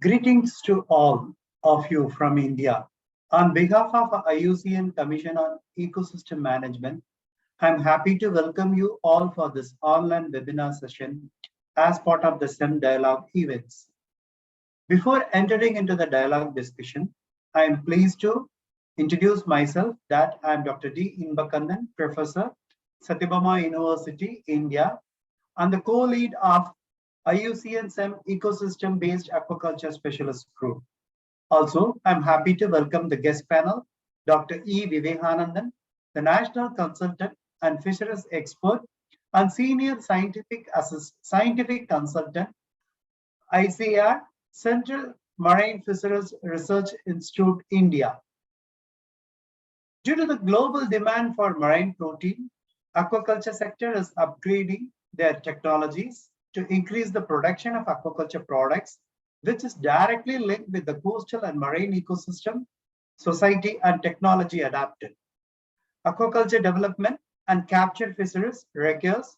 Greetings to all of you from India. On behalf of IUCN Commission on Ecosystem Management, I'm happy to welcome you all for this online webinar session as part of the CEM Dialogue events. Before entering into the dialogue discussion, I am pleased to introduce myself that I'm Dr. D. Inbakandan, Professor, Sathyabama University, India, and the co-lead of IUCN-CEM Ecosystem Based Aquaculture Specialist Group. Also, I'm happy to welcome the guest panel, Dr. E. Vivekanandan, the National Consultant and Fisheries Expert and Senior Scientific Consultant, ICAR, Central Marine Fisheries Research Institute, India. Due to the global demand for marine protein, aquaculture sector is upgrading their technologies to increase the production of aquaculture products, which is directly linked with the coastal and marine ecosystem, society, and technology adapted. Aquaculture development and capture fisheries requires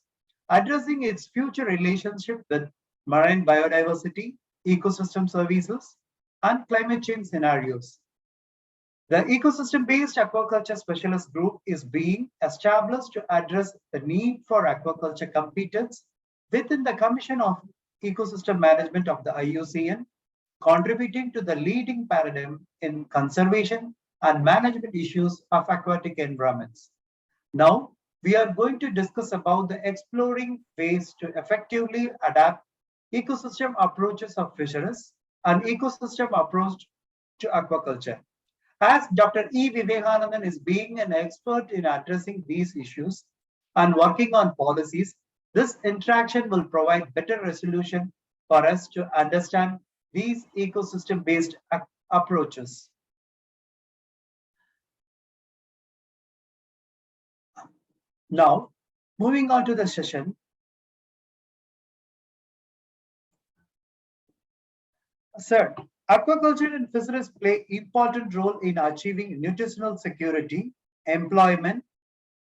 addressing its future relationship with marine biodiversity, ecosystem services, and climate change scenarios. The Ecosystem-Based Aquaculture Specialist Group is being established to address the need for aquaculture competence within the Commission of Ecosystem Management of the IUCN, contributing to the leading paradigm in conservation and management issues of aquatic environments. Now, we are going to discuss about the exploring ways to effectively adapt ecosystem approaches of fisheries and ecosystem approach to aquaculture. As Dr. E. Vivekanandan is being an expert in addressing these issues and working on policies, this interaction will provide better resolution for us to understand these ecosystem-based approaches. Now, moving on to the session. Sir, aquaculture and fisheries play important role in achieving nutritional security, employment,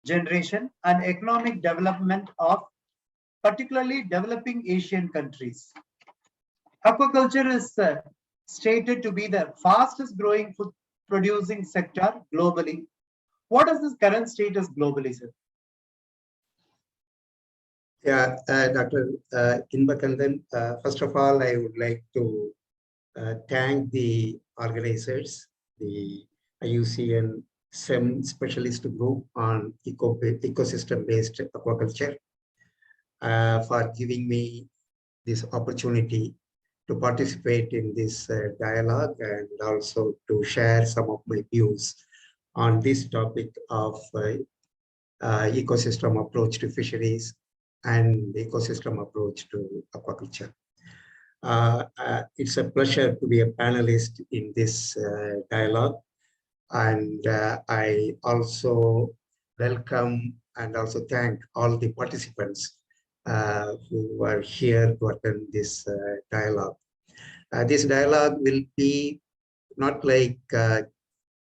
generation, and economic development of particularly developing Asian countries. Aquaculture is stated to be the fastest growing food producing sector globally. What is this current status globally, sir? Yeah, Dr. Inbakandan, first of all, I would like to thank the organizers, the IUCN-CEM Specialist Group on ecosystem-based aquaculture, for giving me this opportunity to participate in this dialogue and also to share some of my views on this topic of ecosystem approach to fisheries and the ecosystem approach to aquaculture. It's a pleasure to be a panelist in this dialogue, and I also welcome and also thank all the participants who are here to attend this dialogue. This dialogue will be not like, it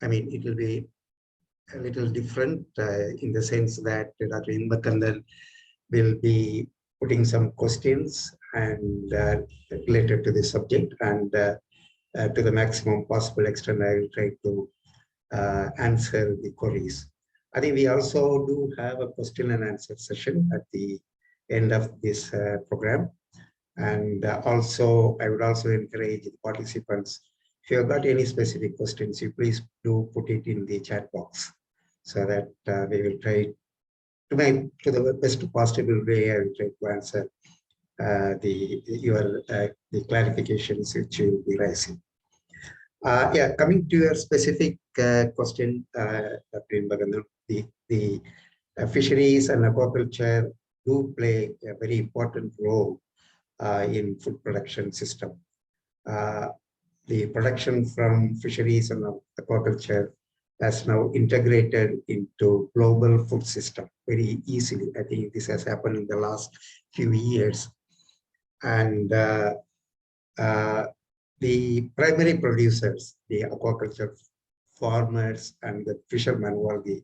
will be a little different in the sense that Dr. Inbakandan will be putting some questions and related to this subject, and to the maximum possible extent, I will try to answer the queries. I think we also do have a question and answer session at the end of this program. And also, I would also encourage the participants, if you have got any specific questions, you please do put it in the chat box so that we will try to the best possible way. I will try to answer the clarifications which you will be raising. Yeah, coming to your specific question, Dr. Inbakandan, the fisheries and aquaculture do play a very important role in food production system. The production from fisheries and aquaculture has now integrated into global food system very easily. I think this has happened in the last few years. And the primary producers, the aquaculture farmers and the fishermen, who are the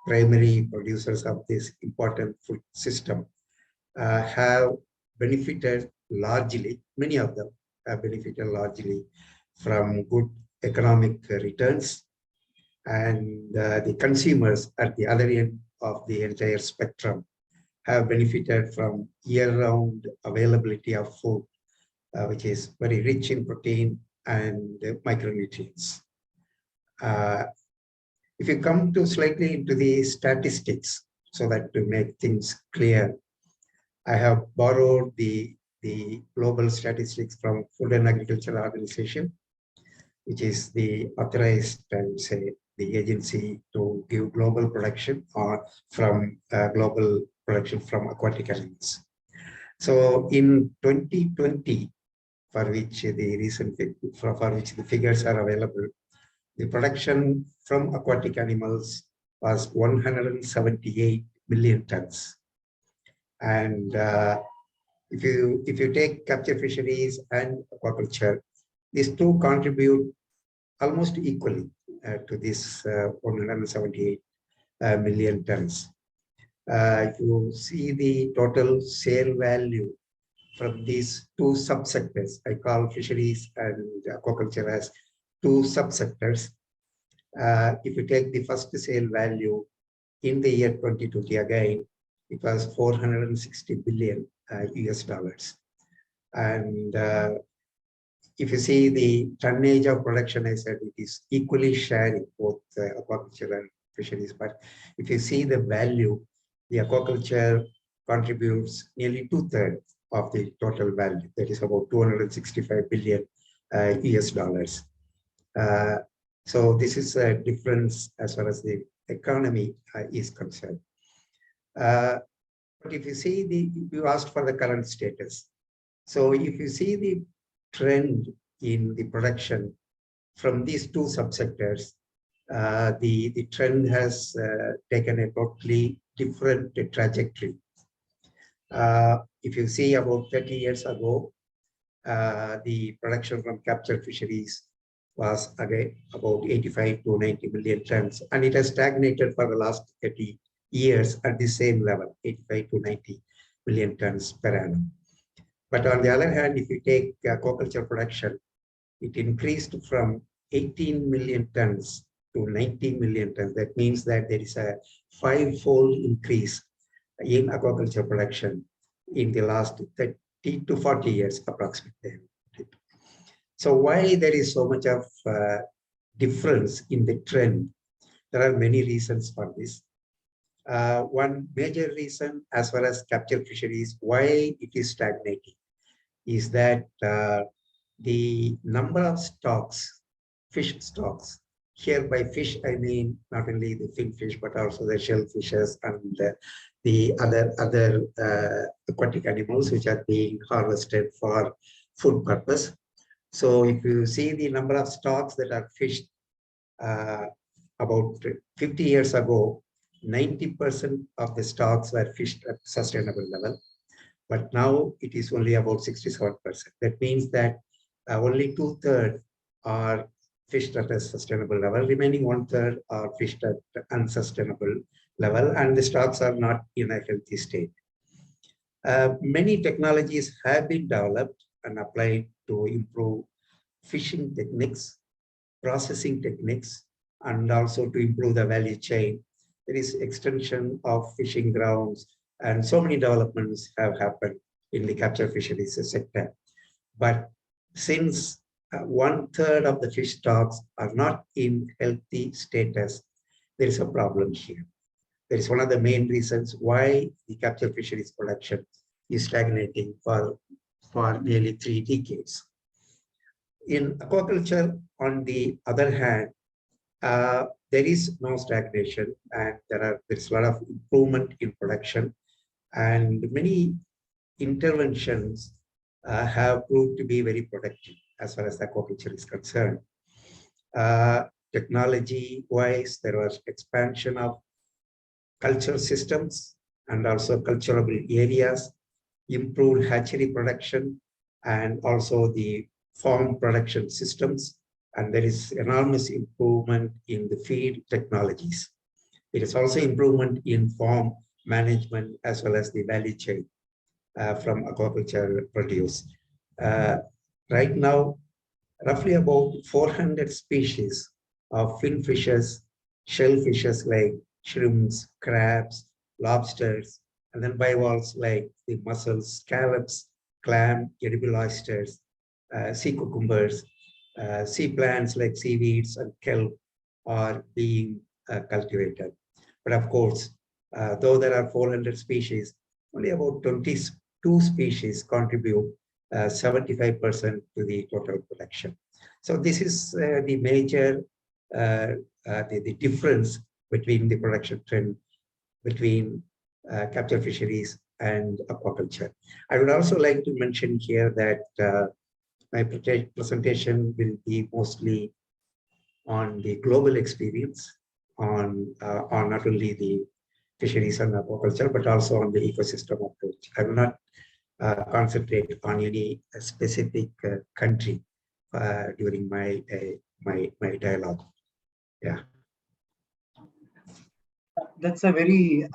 primary producers of this important food system, have benefited largely, many of them, have benefited largely from good economic returns, and the consumers at the other end of the entire spectrum have benefited from year-round availability of food, which is very rich in protein and micronutrients. If you come to slightly into the statistics, so that to make things clear, I have borrowed the global statistics from Food and Agriculture Organization, which is the authorized, I would say, the agency to give global production or from global production from aquatic animals. So in 2020, for which the figures are available, the production from aquatic animals was 178 million tons. And if you take capture fisheries and aquaculture, these two contribute almost equally to this 178 million tons. You see the total sale value from these two subsectors. I call fisheries and aquaculture as two subsectors. If you take the first sale value in the year 2020, again, it was 460 billion US dollars. And if you see the tonnage of production, I said it is equally sharing both aquaculture and fisheries. But if you see the value, the aquaculture contributes nearly 2/3 of the total value. That is about 265 billion US dollars. So this is a difference as far as the economy is concerned. But if you see you asked for the current status. So if you see the trend in the production from these two subsectors, the trend has taken a totally different trajectory. If you see about 30 years ago, the production from captured fisheries was again about 85 to 90 million tons, and it has stagnated for the last 30 years at the same level, 85 to 90 million tons per annum. But on the other hand, if you take aquaculture production, it increased from 18 million tons to 19 million tons. That means that there is a 5-fold increase in aquaculture production in the last 30 to 40 years approximately. So why there is so much of difference in the trend? There are many reasons for this. One major reason as far as capture fisheries, why it is stagnating, is that the number of stocks, fish stocks, here by fish, I mean not only the fin fish, but also the shellfishes and the other aquatic animals which are being harvested for food purpose. So if you see the number of stocks that are fished, about 50 years ago, 90% of the stocks were fished at sustainable level, but now it is only about 67%. That means that only 2/3 are fished at a sustainable level, remaining 1/3 are fished at unsustainable level, and the stocks are not in a healthy state. Many technologies have been developed and applied to improve fishing techniques, processing techniques, and also to improve the value chain. There is extension of fishing grounds, and so many developments have happened in the capture fisheries sector. But since 1/3 of the fish stocks are not in healthy status, there is a problem here. That is one of the main reasons why the capture fisheries production is stagnating for nearly 3 decades. In aquaculture, on the other hand, there is no stagnation, and there's a lot of improvement in production, and many interventions have proved to be very productive as far as aquaculture is concerned. Technology-wise, there was expansion of culture systems and also culturable areas, improved hatchery production, and also the farm production systems. And there is enormous improvement in the feed technologies. There is also improvement in farm management as well as the value chain from aquaculture produce. right now, roughly about 400 species of fin fishes, shellfishes like shrimps, crabs, lobsters, and then bivalves like the mussels, scallops, clam, edible oysters, sea cucumbers, sea plants like seaweeds and kelp are being cultivated. But of course, though there are 400 species, only about 22 species contribute 75% to the total production. So this is the major the difference between the production trend between capture fisheries and aquaculture. I would also like to mention here that my presentation will be mostly on the global experience on not only the fisheries and aquaculture, but also on the ecosystem approach. I will not concentrate on any specific country during my dialogue. Yeah. That's a very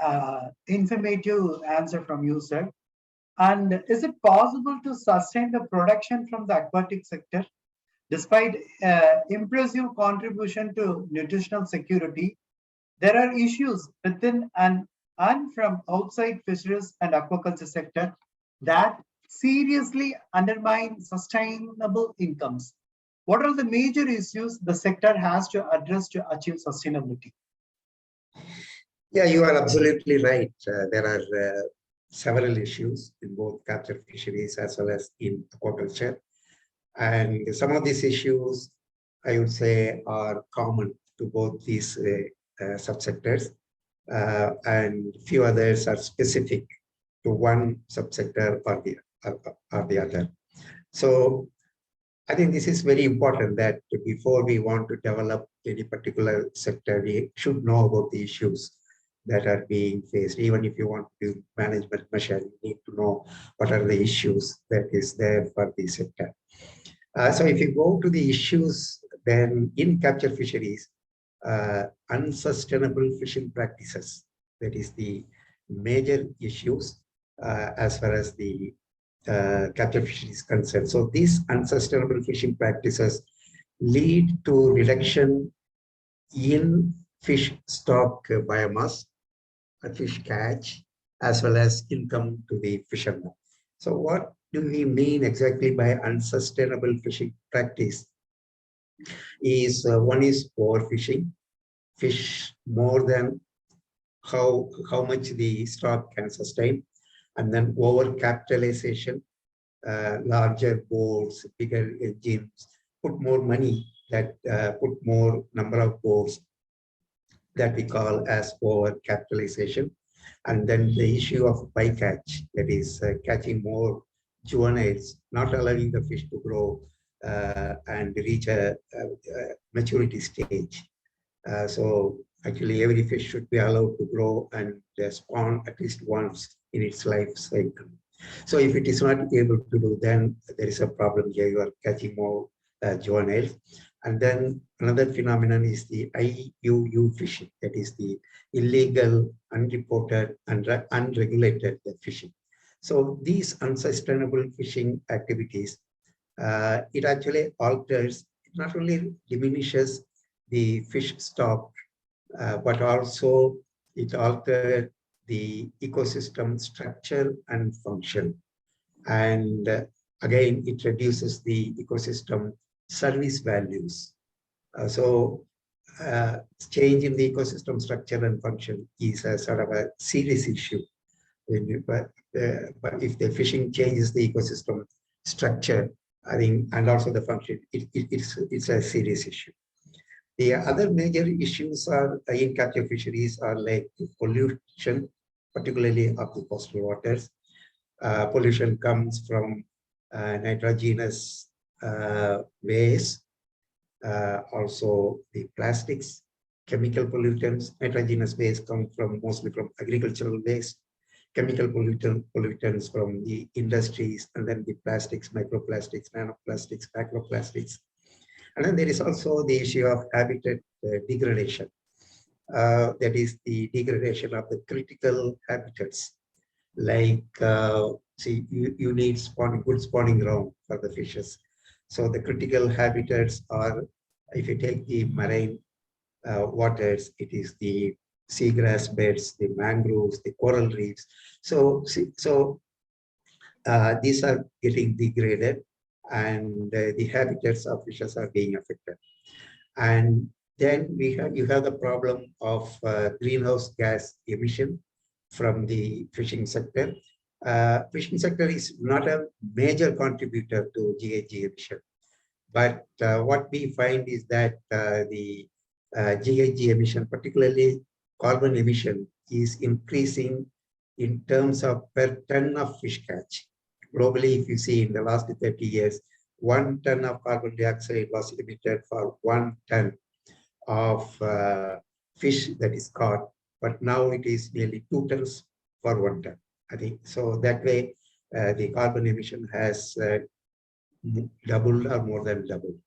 informative answer from you, sir. And is it possible to sustain the production from the aquatic sector? Despite impressive contribution to nutritional security, there are issues within and from outside fisheries and aquaculture sector that seriously undermine sustainable incomes. What are the major issues the sector has to address to achieve sustainability? Yeah, you are absolutely right. There are several issues in both capture fisheries as well as in aquaculture. And some of these issues, I would say, are common to both these subsectors, and few others are specific to one subsector or the other. So I think this is very important that before we want to develop any particular sector, we should know about the issues that are being faced. Even if you want to do management measure, you need to know what are the issues that is there for the sector. So if you go to the issues, then in capture fisheries, unsustainable fishing practices, that is the major issues as far as the capture fisheries is concerned. So these unsustainable fishing practices lead to reduction in fish stock biomass, fish catch, as well as income to the fishermen. So what do we mean exactly by unsustainable fishing practice? Is one is overfishing, fish more than how much the stock can sustain, and then overcapitalization, larger boats, bigger engines, put more money, that put more number of boats, that we call as overcapitalization. And then the issue of bycatch, that is catching more juveniles, not allowing the fish to grow and reach a maturity stage. So actually every fish should be allowed to grow and spawn at least once in its life cycle. So if it is not able to do, then there is a problem here. You are catching more juveniles. And then another phenomenon is the IUU fishing, that is the illegal, unreported, and unregulated fishing. So these unsustainable fishing activities, it actually alters, it not only diminishes the fish stock, but also it alters the ecosystem structure and function. And again, it reduces the ecosystem service values. So change in the ecosystem structure and function is a sort of a serious issue. But if the fishing changes the ecosystem structure, I think, and also the function, it's a serious issue. The other major issues are in capture fisheries are like pollution, particularly of the coastal waters. Pollution comes from nitrogenous waste, also the plastics, chemical pollutants. Nitrogenous waste come from mostly from agricultural waste, chemical pollutants from the industries, and then the plastics, microplastics, nanoplastics, macroplastics. And then there is also the issue of habitat degradation. That is the degradation of the critical habitats. Like, see, you need good spawning ground for the fishes. So the critical habitats are, if you take the marine waters, it is the seagrass beds, the mangroves, the coral reefs. So these are getting degraded, and the habitats of fishes are being affected. And then you have the problem of greenhouse gas emission from the fishing sector. Fishing sector is not a major contributor to GHG emission, but what we find is that the GHG emission, particularly carbon emission, is increasing in terms of per ton of fish catch. Globally, if you see in the last 30 years, 1 ton of carbon dioxide was emitted for 1 ton of fish that is caught, but now it is nearly 2 tons for 1 ton. I think so. That way, the carbon emission has doubled or more than doubled.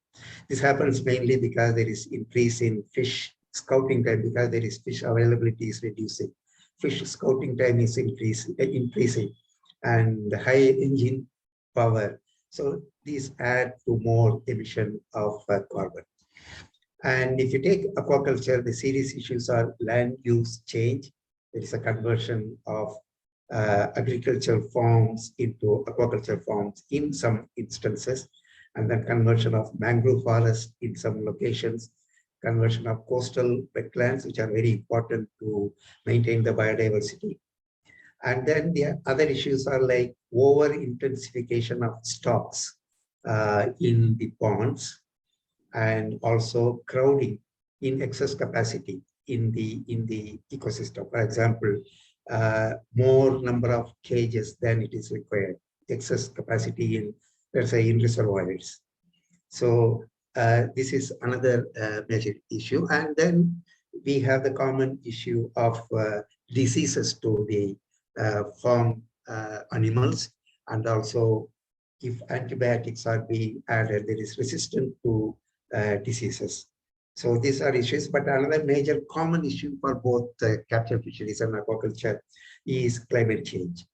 This happens mainly because there is increase in fish scouting time, because there is fish availability is reducing. Fish scouting time is increasing, and high engine power. So these add to more emission of carbon. And if you take aquaculture, the serious issues are land use change. There is a conversion of agricultural farms into aquaculture farms in some instances, and then conversion of mangrove forest in some locations, conversion of coastal wetlands, which are very important to maintain the biodiversity. And then the other issues are like over intensification of stocks in the ponds, and also crowding in excess capacity in the ecosystem. For example, more number of cages than it is required, excess capacity in, let's say, in reservoirs. So this is another major issue. And then we have the common issue of diseases to the farm animals, and also if antibiotics are being added, there is resistance to diseases. So these are issues, but another major common issue for both capture fisheries and aquaculture is climate change.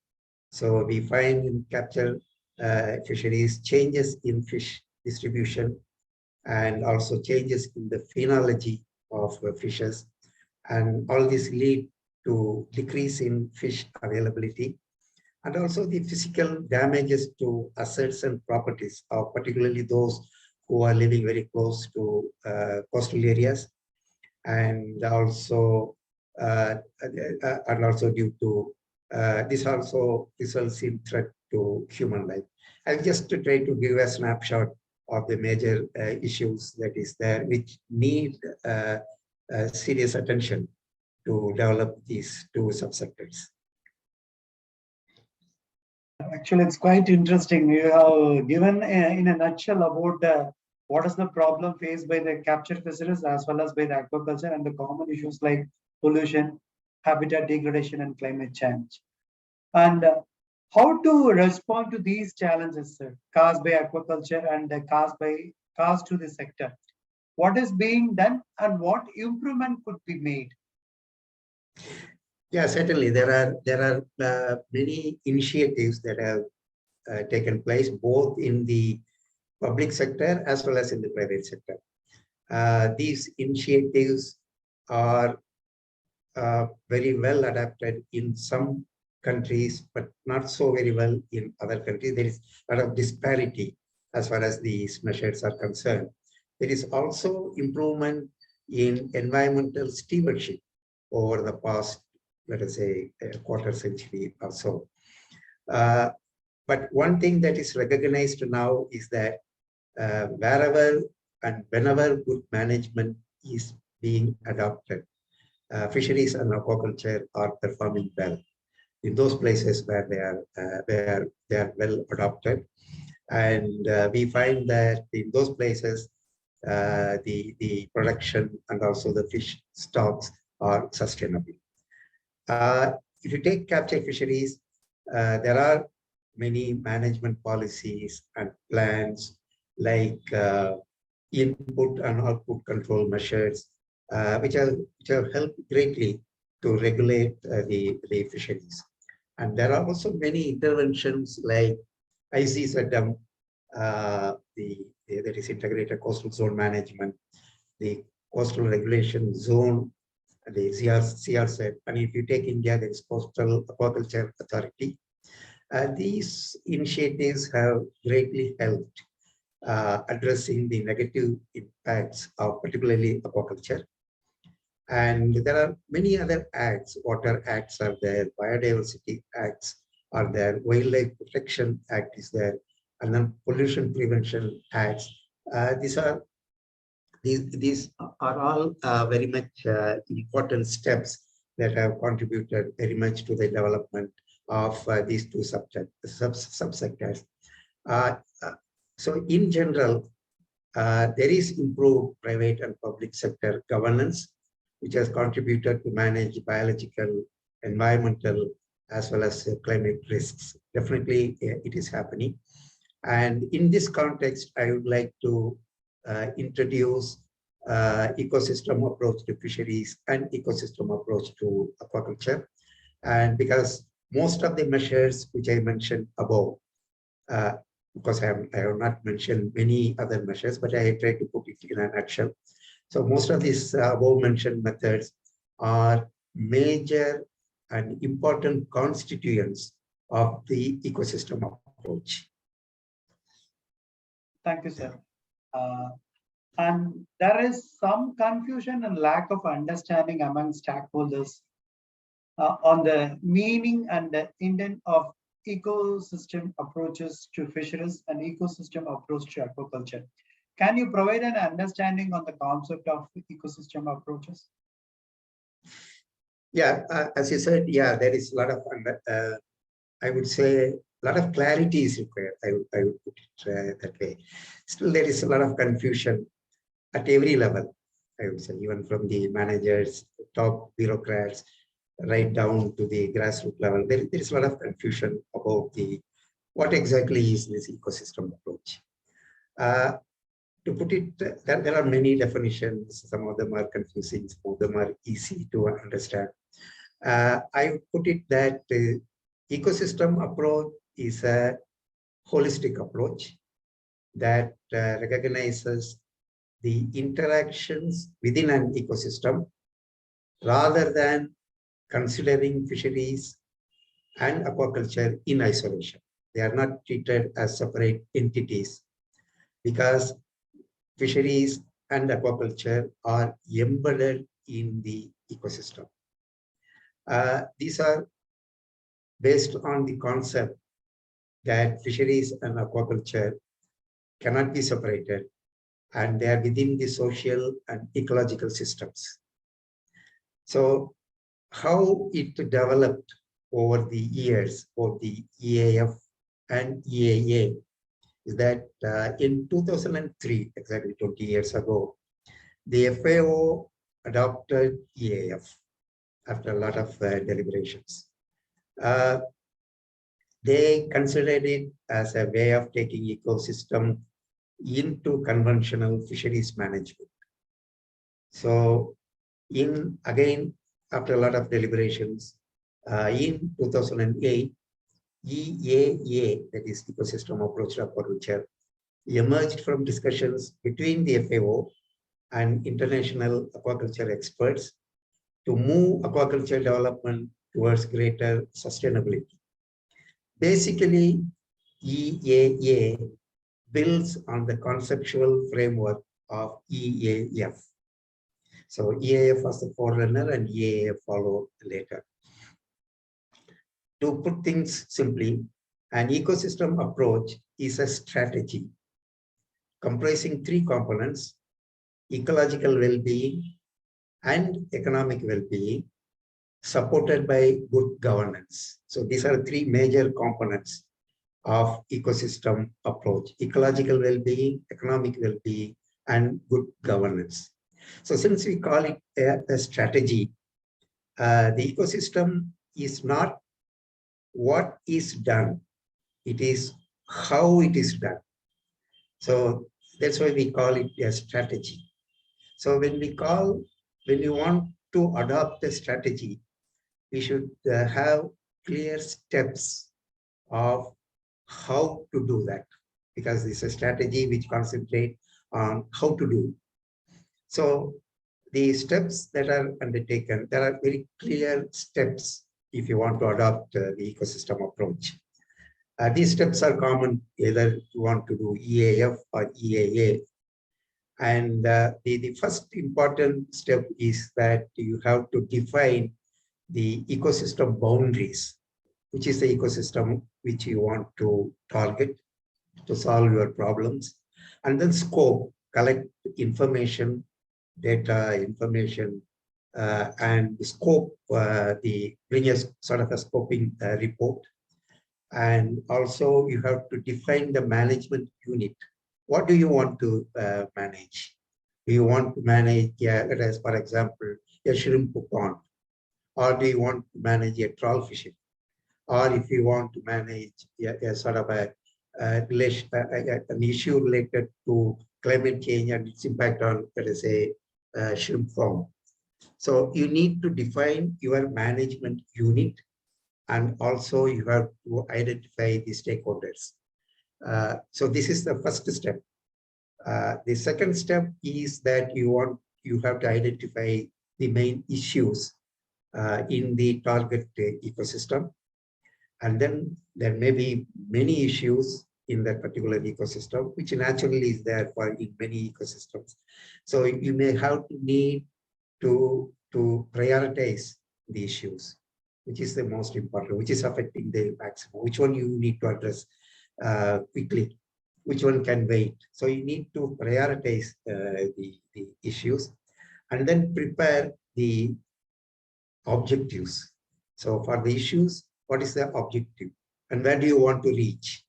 So we find in capture fisheries changes in fish distribution, and also changes in the phenology of fishes, and all this lead to decrease in fish availability, and also the physical damages to assets and properties of particularly those who are living very close to coastal areas, and also due to this also results in threat to human life. I'll just try to give a snapshot of the major issues that is there, which need serious attention to develop these two subsectors. Actually, it's quite interesting. You have given in a nutshell about what is the problem faced by the capture fisheries as well as by the aquaculture, and the common issues like pollution, habitat degradation, and climate change. And how to respond to these challenges, sir, caused by aquaculture and caused to the sector? What is being done and what improvement could be made? Yeah, certainly there are many initiatives that have taken place both in the public sector as well as in the private sector. These initiatives are very well adapted in some countries, but not so very well in other countries. There is a lot of disparity as far as these measures are concerned. There is also improvement in environmental stewardship over the past, let us say, a quarter century or so. But one thing that is recognized now is that wherever and whenever good management is being adopted, fisheries and aquaculture are performing well in those places where they are well adopted, and we find that in those places the production and also the fish stocks are sustainable. If you take capture fisheries, there are many management policies and plans like input and output control measures, which have helped greatly to regulate the fisheries. And there are also many interventions like ICAR that is integrated coastal zone management, the coastal regulation zone, the CRZ, and if you take India, there is Coastal Aquaculture Authority. These initiatives have greatly helped addressing the negative impacts of particularly aquaculture. And there are many other acts, water acts are there, biodiversity acts are there, wildlife protection act is there, and then pollution prevention acts. These are all very much important steps that have contributed very much to the development of these two subsectors. So in general, there is improved private and public sector governance, which has contributed to manage biological, environmental, as well as climate risks. Definitely, it is happening. And in this context, I would like to introduce ecosystem approach to fisheries and ecosystem approach to aquaculture. And because most of the measures which I mentioned above, because I have not mentioned many other measures, but I tried to put it in a nutshell. So most of these above mentioned methods are major and important constituents of the ecosystem approach. Thank you, sir. And there is some confusion and lack of understanding among stakeholders on the meaning and the intent of ecosystem approaches to fisheries and ecosystem approach to aquaculture. Can you provide an understanding on the concept of ecosystem approaches? Yeah, as you said, yeah, there is a lot of, I would say, a lot of clarity is required. I would put it that way. Still, there is a lot of confusion at every level, I would say, even from the managers, top bureaucrats, right down to the grassroots level. There is a lot of confusion about what exactly is this ecosystem approach. To put it, there are many definitions. Some of them are confusing, some of them are easy to understand. I would put it that ecosystem approach is a holistic approach that recognizes the interactions within an ecosystem rather than considering fisheries and aquaculture in isolation. They are not treated as separate entities because fisheries and aquaculture are embedded in the ecosystem. These are based on the concept that fisheries and aquaculture cannot be separated and they are within the social and ecological systems. So how it developed over the years for the EAF and EAA is that in 2003, exactly 20 years ago, the FAO adopted EAF after a lot of deliberations. They considered it as a way of taking ecosystem into conventional fisheries management. So again, after a lot of deliberations, in 2008, EAA, that is Ecosystem Approach to Aquaculture, emerged from discussions between the FAO and international aquaculture experts to move aquaculture development towards greater sustainability. Basically, EAA builds on the conceptual framework of EAF. So EAF was the forerunner and EAF followed later. To put things simply, an ecosystem approach is a strategy comprising three components: ecological well-being and economic well-being, supported by good governance. So these are three major components of ecosystem approach: ecological well-being, economic well-being, and good governance. So since we call it a strategy, the ecosystem is not what is done, it is how it is done. So that's why we call it a strategy. So when we want to adopt a strategy, we should have clear steps of how to do that. because it's a strategy which concentrates on how to do. So the steps that are undertaken, there are very clear steps if you want to adopt the ecosystem approach. These steps are common, either you want to do EAF or EAA. And the first important step is that you have to define the ecosystem boundaries, which is the ecosystem which you want to target to solve your problems. And then scope, collect information, data, information, and scope, bring a sort of a scoping report. And also you have to define the management unit. What do you want to manage? Do you want to manage, as for example, a shrimp pond? Or do you want to manage a trawl fishing? Or if you want to manage a sort of an issue related to climate change and its impact on, let us say, shrimp farm. So you need to define your management unit, and also you have to identify the stakeholders. So this is the first step. The second step is that you have to identify the main issues in the target ecosystem. And then there may be many issues in that particular ecosystem, which naturally is there for in many ecosystems. So you may have to need to prioritize the issues, which is the most important, which is affecting the maximum, which one you need to address quickly, which one can wait. So you need to prioritize the issues and then prepare the objectives. So for the issues, what is the objective and where do you want to reach?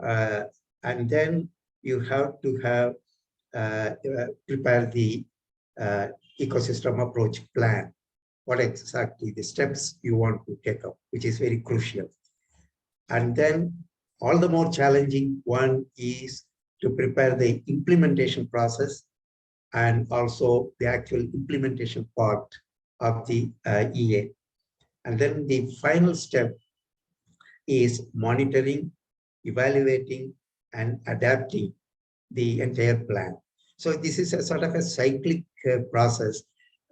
And then you have to have prepare the ecosystem approach plan. What exactly the steps you want to take up, which is very crucial. And then all the more challenging one is to prepare the implementation process and also the actual implementation part of the EA. And then the final step is monitoring, evaluating, and adapting the entire plan. So this is a sort of a cyclic process,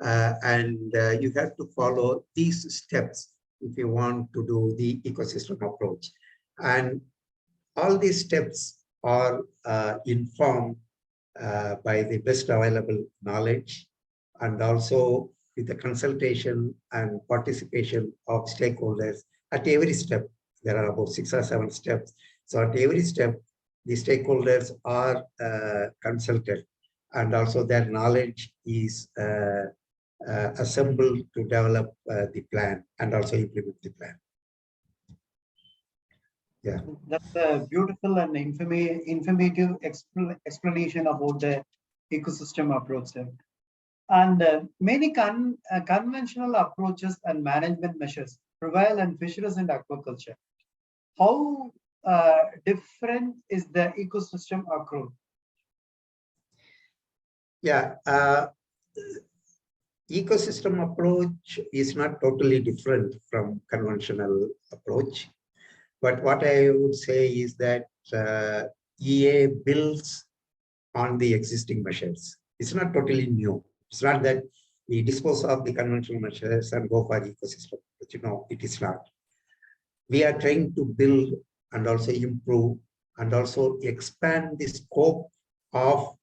and you have to follow these steps if you want to do the ecosystem approach. And all these steps are informed by the best available knowledge, and also with the consultation and participation of stakeholders at every step. There are about 6 or 7 steps. So at every step, the stakeholders are consulted, and also their knowledge is assembled to develop the plan and also implement the plan. Yeah, that's a beautiful and informative explanation about the ecosystem approach. And many conventional approaches and management measures prevail in fisheries and aquaculture. How different is the ecosystem approach? Yeah, ecosystem approach is not totally different from conventional approach. But what I would say is that EA builds on the existing measures. It's not totally new. It's not that we dispose of the conventional measures and go for ecosystem. But you know, it is not. We are trying to build and also improve and also expand the scope of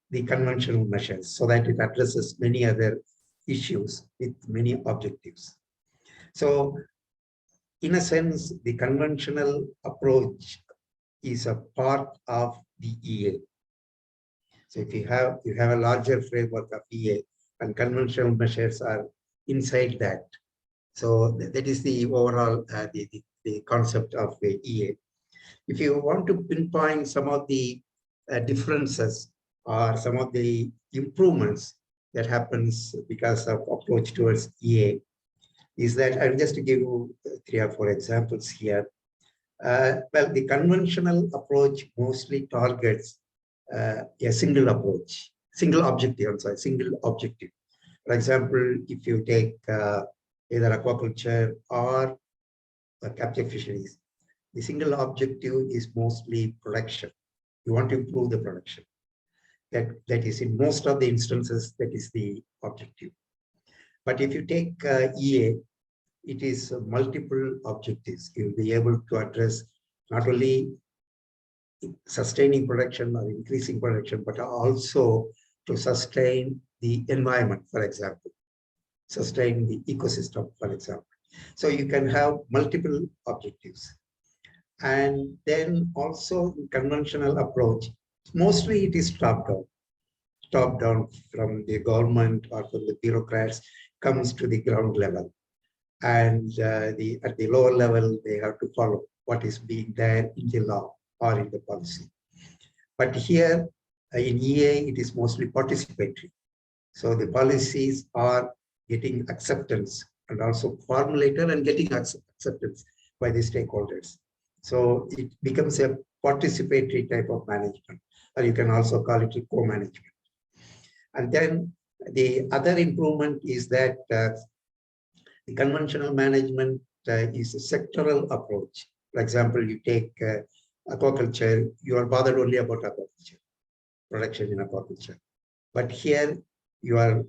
the conventional measures so that it addresses many other issues with many objectives. So in a sense, the conventional approach is a part of the EA. So if you have a larger framework of EA and conventional measures are inside that. So that is the overall the concept of the EA. If you want to pinpoint some of the differences or some of the improvements that happens because of approach towards EA, is that I'll just give you 3 or 4 examples here. Well, the conventional approach mostly targets a single approach, single objective. I'm sorry, single objective. For example, if you take either aquaculture or captive fisheries, the single objective is mostly production. You want to improve the production. That is in most of the instances, that is the objective. But if you take EA, it is multiple objectives. You'll be able to address not only sustaining production or increasing production, but also to sustain the environment, for example, sustain the ecosystem, for example. So you can have multiple objectives. And then also conventional approach, mostly it is top down from the government or from the bureaucrats, comes to the ground level. And at the lower level, they have to follow what is being there in the law or in the policy. But here in EA, it is mostly participatory. So the policies are getting acceptance and also formulated and getting acceptance by the stakeholders. So it becomes a participatory type of management, or you can also call it a co-management. And then the other improvement is that the conventional management is a sectoral approach. For example, you take aquaculture, you are bothered only about aquaculture, production in aquaculture. But here you are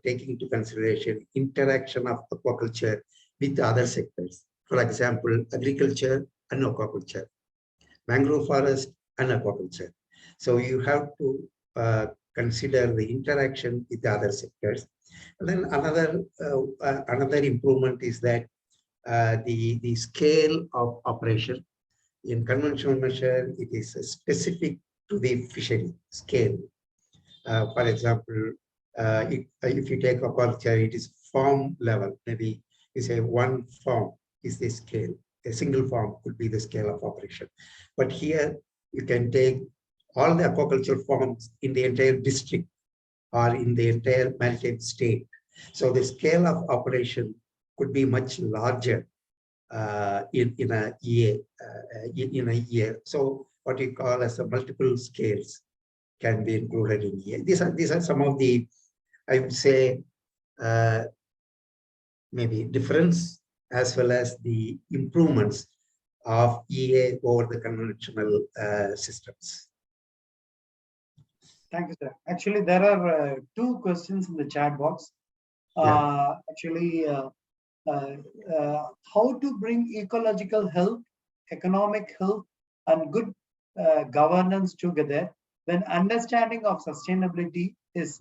taking into consideration interaction of aquaculture with other sectors. For example, agriculture and aquaculture, mangrove forest and aquaculture. So you have to consider the interaction with the other sectors. And then another improvement is that the scale of operation. In conventional measure, it is specific to the fishery scale. For example, if you take aquaculture, it is farm level. Maybe you say one farm is the scale. A single farm could be the scale of operation. But here you can take all the aquaculture farms in the entire district or in the entire maritime state. So the scale of operation could be much larger in a year. So what you call as a multiple scales can be included in EA. These are some of the, I would say, maybe difference as well as the improvements of EA over the conventional systems. Thank you, sir. Actually, there are two questions in the chat box. How to bring ecological health, economic health, and good governance together when understanding of sustainability is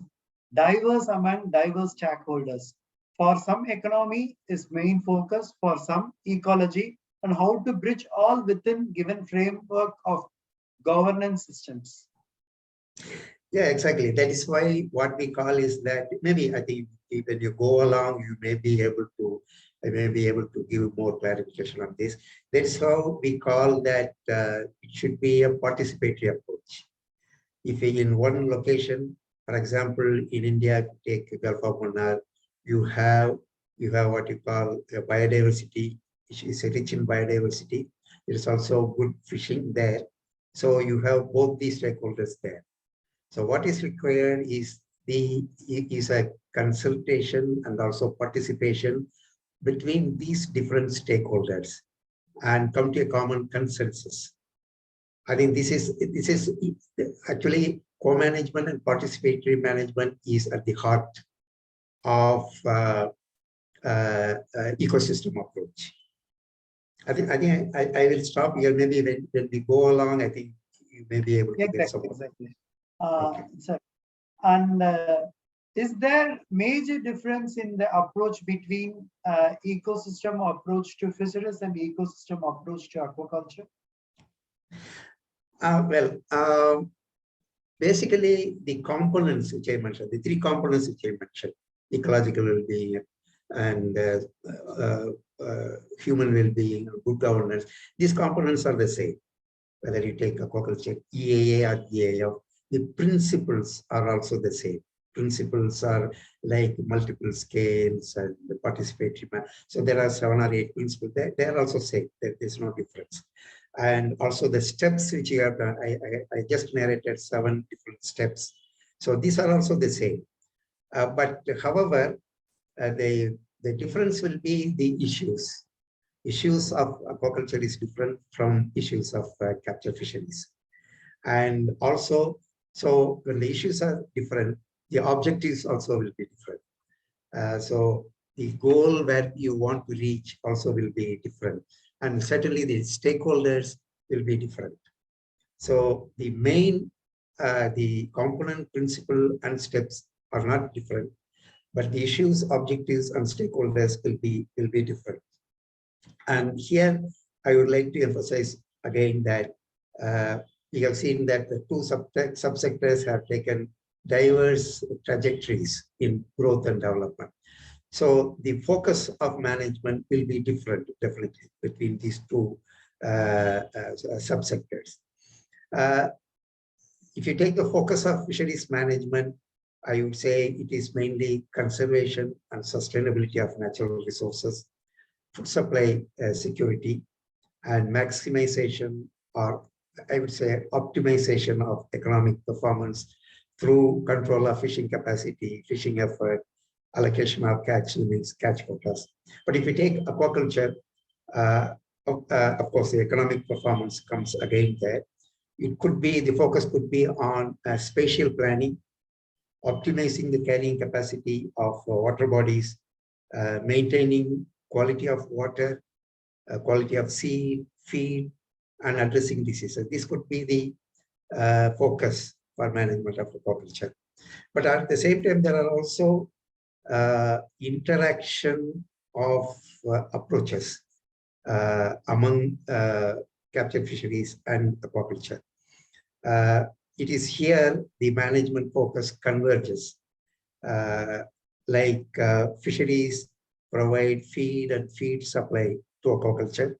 diverse among diverse stakeholders. For some, economy is main focus, for some, ecology, and how to bridge all within given framework of governance systems. Yeah, exactly. That is why what we call is that maybe I think when you go along, you may be able to give more clarification on this. That is how we call that it should be a participatory approach. If in one location, for example, in India, take Gulf of Mannar, you have what you call a biodiversity, which is rich in biodiversity. There is also good fishing there. So you have both these stakeholders there. So what is required is a consultation and also participation between these different stakeholders and come to a common consensus. I think this is actually co-management and participatory management is at the heart of ecosystem approach. I think I will stop here. Maybe when we go along, I think you may be able to get some. Exactly. Okay. Sir, and is there major difference in the approach between ecosystem approach to fisheries and ecosystem approach to aquaculture? Basically the components which I mentioned, the three components which I mentioned, ecological well-being and human well-being, good governance, these components are the same. Whether you take aquaculture, EAA or EAF, the principles are also the same. Principles are like multiple scales and the participatory. So there are 7 or 8 principles. They are also same. There is no difference. And also the steps which you have done, I just narrated 7 different steps. So these are also the same. But however, the difference will be the issues. Issues of aquaculture is different from issues of capture fisheries. And also, so when the issues are different, the objectives also will be different. So the goal where you want to reach also will be different. And certainly the stakeholders will be different. So the main, the component, principle, and steps are not different, but the issues, objectives, and stakeholders will be different. And here I would like to emphasize again that we have seen that the two subsectors have taken diverse trajectories in growth and development. So the focus of management will be different, definitely, between these two subsectors. If you take the focus of fisheries management, I would say it is mainly conservation and sustainability of natural resources, food supply security, and maximization, or I would say optimization of economic performance through control of fishing capacity, fishing effort, allocation of catch limits, catch quotas. But if you take aquaculture, of course, the economic performance comes again there. It could be, the focus could be on spatial planning, optimizing the carrying capacity of water bodies, maintaining quality of water, quality of seed, feed, and addressing diseases. This could be the focus for management of aquaculture. But at the same time, there are also interaction of approaches among captured fisheries and aquaculture. It is here the management focus converges. Fisheries provide feed and feed supply to aquaculture.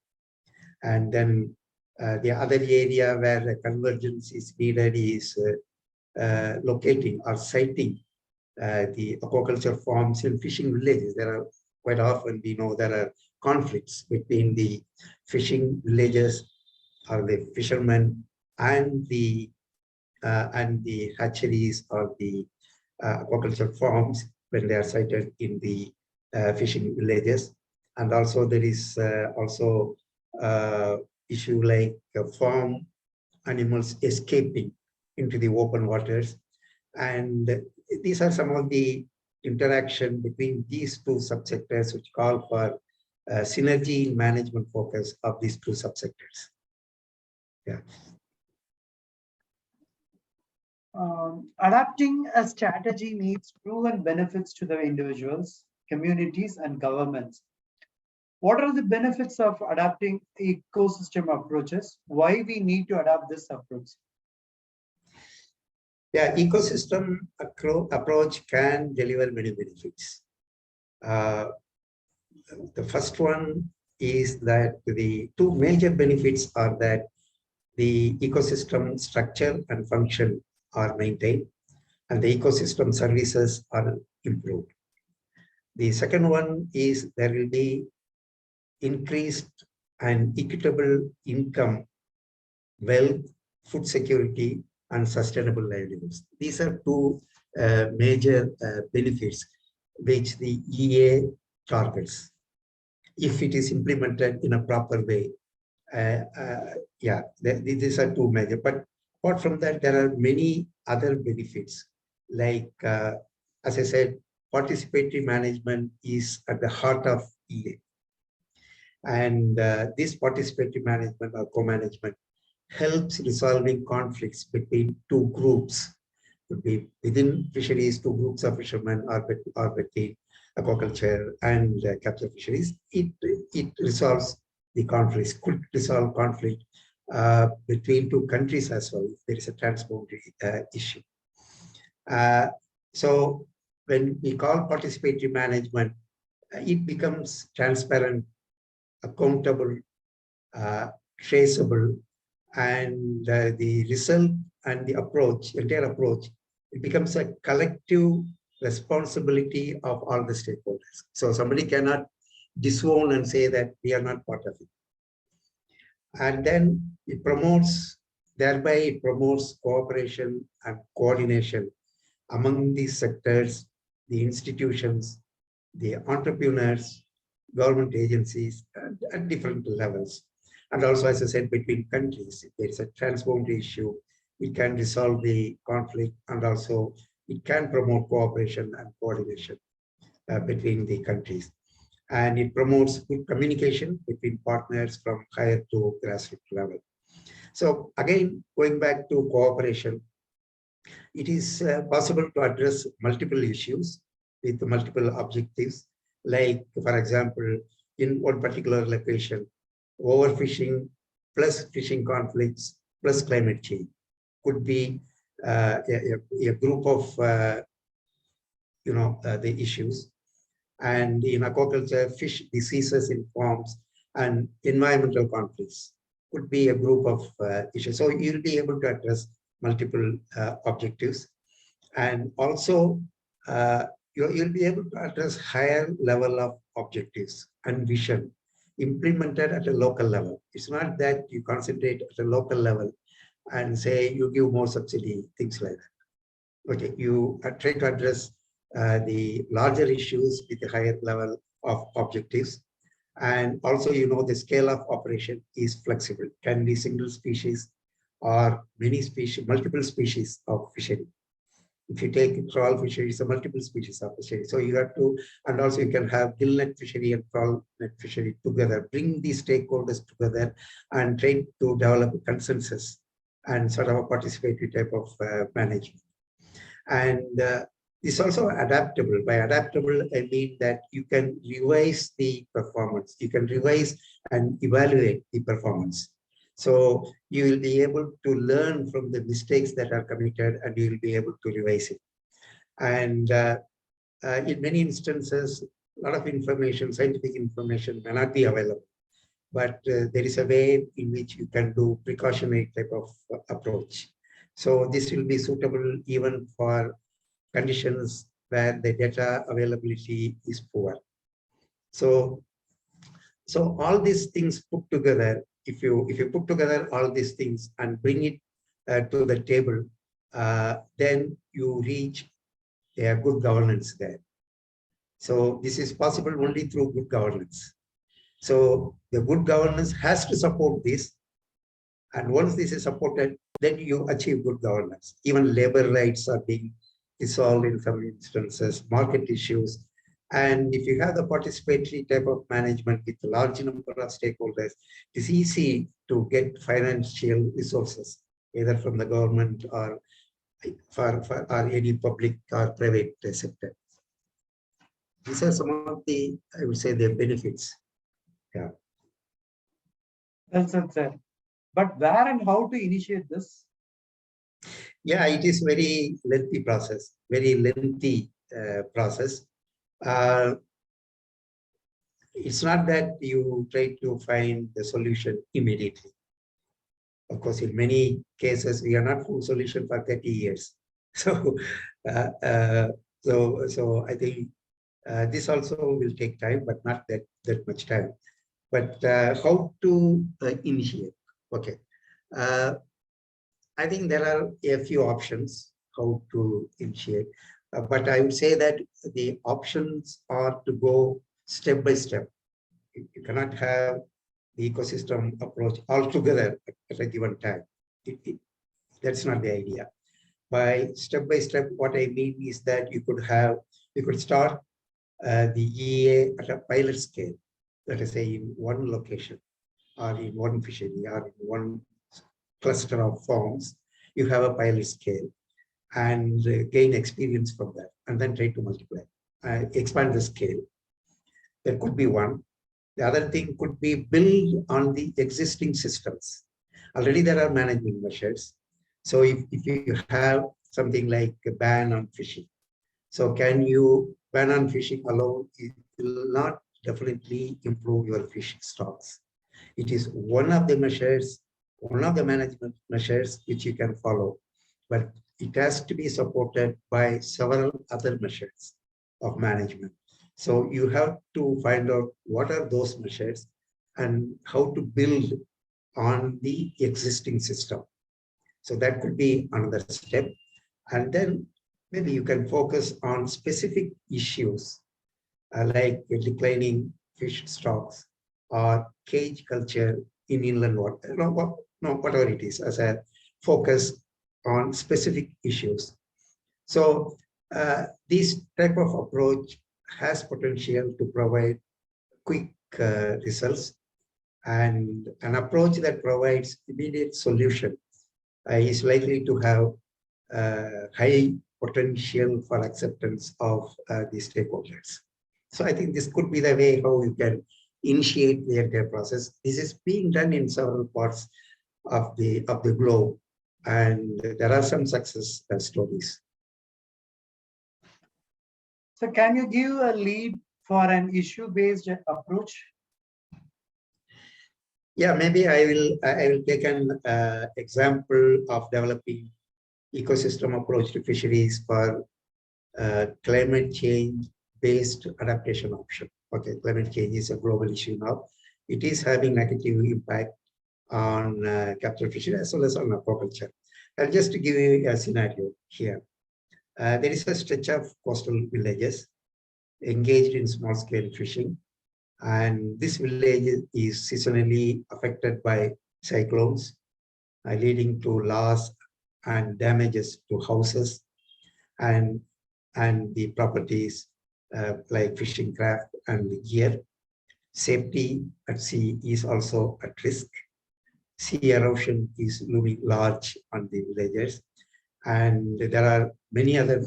And then the other area where the convergence is needed is locating or siting the aquaculture farms in fishing villages. There are quite often, we know there are conflicts between the fishing villages or the fishermen and the hatcheries or the aquaculture farms when they are sited in the fishing villages. And also there is also issue like farm animals escaping into the open waters. And these are some of the interaction between these two subsectors which call for synergy in management focus of these two subsectors. Yeah. Adapting a strategy needs proven benefits to the individuals, communities, and governments. What are the benefits of adapting ecosystem approaches? Why we need to adapt this approach? Yeah, ecosystem approach can deliver many benefits. The first one is that the two major benefits are that the ecosystem structure and function are maintained and the ecosystem services are improved. The second one is there will be increased and equitable income, wealth, food security, and sustainable livelihoods. These are two major benefits which the EA targets. If it is implemented in a proper way, yeah, these are two major. But apart from that, there are many other benefits. Like, as I said, participatory management is at the heart of EA. And this participatory management or co-management helps resolving conflicts between two groups. Could be within fisheries, two groups of fishermen, or between aquaculture and capture fisheries. It resolves the conflicts, could resolve conflict between two countries as well if there is a transboundary issue. So when we call participatory management, it becomes transparent, accountable, traceable, and the result and the approach, entire approach, it becomes a collective responsibility of all the stakeholders. So somebody cannot disown and say that we are not part of it. And then it promotes, thereby it promotes cooperation and coordination among these sectors, the institutions, the entrepreneurs, government agencies at different levels. And also, as I said, between countries, if there is a transboundary issue, it can resolve the conflict, and also it can promote cooperation and coordination between the countries. And it promotes good communication between partners from higher to grassroots level. So again, going back to cooperation, it is possible to address multiple issues with multiple objectives. Like, for example, in one particular location, overfishing plus fishing conflicts plus climate change could be a group of the issues. And in aquaculture, fish diseases in farms and environmental conflicts could be a group of issues. So you'll be able to address multiple objectives, and also you'll be able to address higher level of objectives and vision implemented at a local level. It's not that you concentrate at a local level and say you give more subsidy, things like that. Okay, you try to address the larger issues with a higher level of objectives. And also, the scale of operation is flexible. It can be single species or many species, multiple species of fishery. If you take trawl fishery, it's a multiple species of fishery. So you have to, and also you can have gill net fishery and trawl net fishery together, bring these stakeholders together and try to develop a consensus and sort of a participatory type of management. And it's also adaptable. By adaptable, I mean that you can revise the performance. You can revise and evaluate the performance. So you will be able to learn from the mistakes that are committed, and you will be able to revise it. And in many instances, a lot of information, scientific information may not be available, but there is a way in which you can do precautionary type of approach. So this will be suitable even for conditions where the data availability is poor. So all these things put together, if you put together all these things and bring it to the table, then you reach a good governance there. So this is possible only through good governance. So the good governance has to support this. And once this is supported, then you achieve good governance. Even labor rights are being resolved in some instances, market issues. And if you have the participatory type of management with a large number of stakeholders, it's easy to get financial resources, either from the government or or any public or private sector. These are some of the, I would say, the benefits. Yeah. Well said, sir. But where and how to initiate this? Yeah, it is very lengthy process, very lengthy process. It's not that you try to find the solution immediately. Of course, in many cases, we are not full solution for 30 years. So, so I think this also will take time, but not that much time. But how to initiate? Okay. I think there are a few options how to initiate, but I would say that the options are to go step by step. You cannot have the ecosystem approach altogether at a given time. That's not the idea. By step, what I mean is that you could start the EA at a pilot scale, let us say in one location or in one fishery or in one cluster of farms. You have a pilot scale and gain experience from that, and then try to multiply, expand the scale. There could be one. The other thing could be build on the existing systems. Already there are management measures. So if you have something like a ban on fishing, so can you ban on fishing alone? It will not definitely improve your fish stocks. It is one of the measures, one of the management measures which you can follow, but it has to be supported by several other measures of management. So you have to find out what are those measures and how to build on the existing system. So that could be another step. And then maybe you can focus on specific issues like declining fish stocks or cage culture in inland water, whatever it is, as a focus on specific issues. So this type of approach has potential to provide quick results, and an approach that provides immediate solution is likely to have high potential for acceptance of the stakeholders. So I think this could be the way how you can initiate the entire process. This is being done in several parts of the globe, and there are some success stories. So can you give a lead for an issue-based approach? Yeah, maybe I will take an example of developing ecosystem approach to fisheries for climate change based adaptation option. Okay, climate change is a global issue now. It is having negative impact on capture fishery as well as on aquaculture. I'll just give you a scenario here. There is a stretch of coastal villages engaged in small scale fishing, and this village is seasonally affected by cyclones, leading to loss and damages to houses and the properties like fishing craft and gear. Safety at sea is also at risk. Sea erosion is looming large on the villagers, and there are many other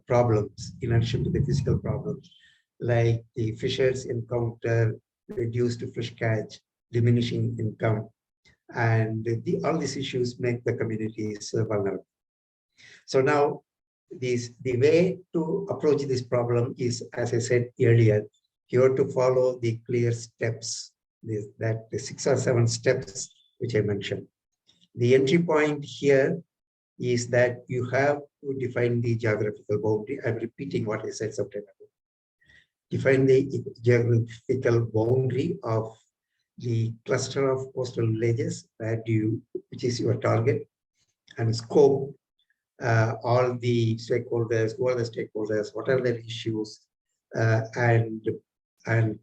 problems in addition to the physical problems, like the fishers encounter reduced fish catch, diminishing income, and all these issues make the communities vulnerable. So now the way to approach this problem is, as I said earlier, you have to follow the clear steps, the 6 or 7 steps which I mentioned. The entry point here is that you have to define the geographical boundary. I'm repeating what I said some time ago. Define the geographical boundary of the cluster of coastal villages which is your target, and scope all the stakeholders, who are the stakeholders, what are their issues, and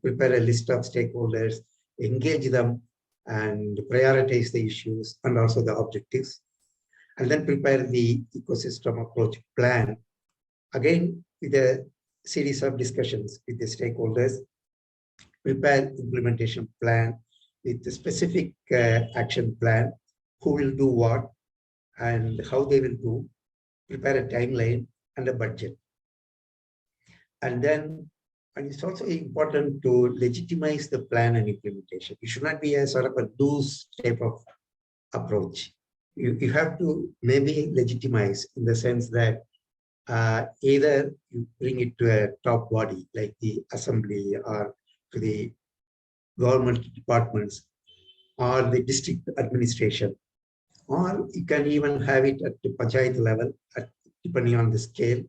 prepare a list of stakeholders, engage them, and prioritize the issues and also the objectives, and then prepare the ecosystem approach plan, again with a series of discussions with the stakeholders, prepare implementation plan with the specific action plan, who will do what and how they will do, prepare a timeline and a budget. And it's also important to legitimize the plan and implementation. It should not be a sort of a loose type of approach. You have to maybe legitimize in the sense that either you bring it to a top body like the assembly or to the government departments or the district administration, or you can even have it at the panchayat level, depending on the scale,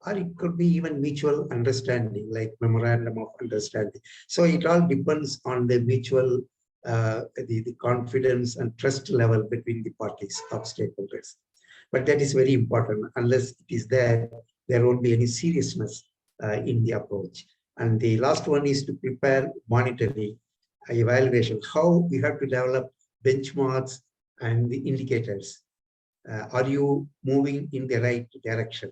or it could be even mutual understanding, like memorandum of understanding. So it all depends on the mutual, the confidence and trust level between the parties of stakeholders. But that is very important. Unless it is there won't be any seriousness in the approach. And the last one is to prepare monitoring, evaluation, how we have to develop benchmarks and the indicators. Are you moving in the right direction?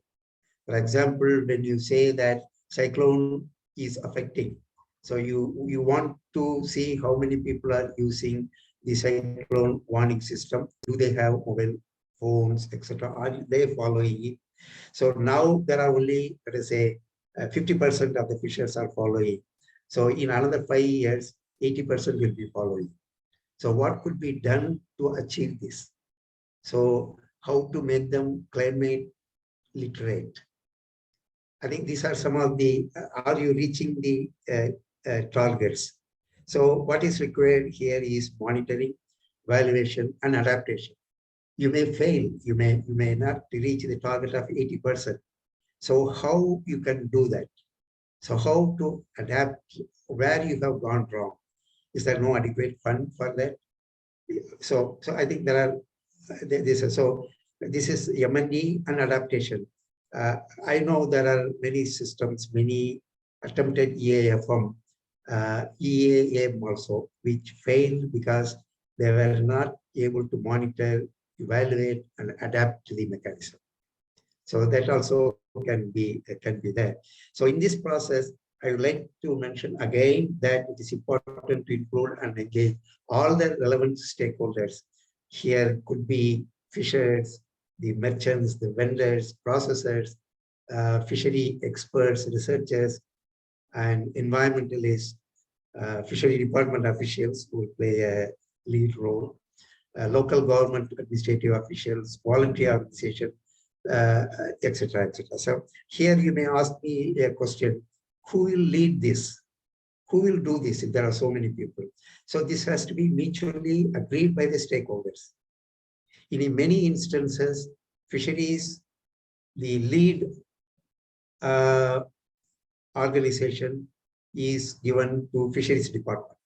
For example, when you say that cyclone is affecting, so you want to see how many people are using the cyclone warning system. Do they have mobile phones, etc.? Are they following it? So now there are only, let us say, 50% of the fishers are following. So in another 5 years, 80% will be following. So what could be done to achieve this? So how to make them climate literate? I think these are some of the, are you reaching the targets? So what is required here is monitoring, evaluation, and adaptation. You may fail, you may not reach the target of 80%. So how you can do that? So how to adapt where you have gone wrong? Is there no adequate fund for that? So I think there are, this is M&E and adaptation. I know there are many systems, many attempted EAF from EAA also, which failed because they were not able to monitor evaluate and adapt to the mechanism. So that also can be there. So in this process, I would like to mention again that it is important to include and engage all the relevant stakeholders. Here could be fishers, the merchants, the vendors, processors, fishery experts, researchers, and environmentalists, fishery department officials who will play a lead role, local government administrative officials, voluntary organization, etc., etc. So here you may ask me a question: who will lead this? Who will do this if there are so many people? So this has to be mutually agreed by the stakeholders. In many instances, fisheries, the lead organization is given to fisheries department.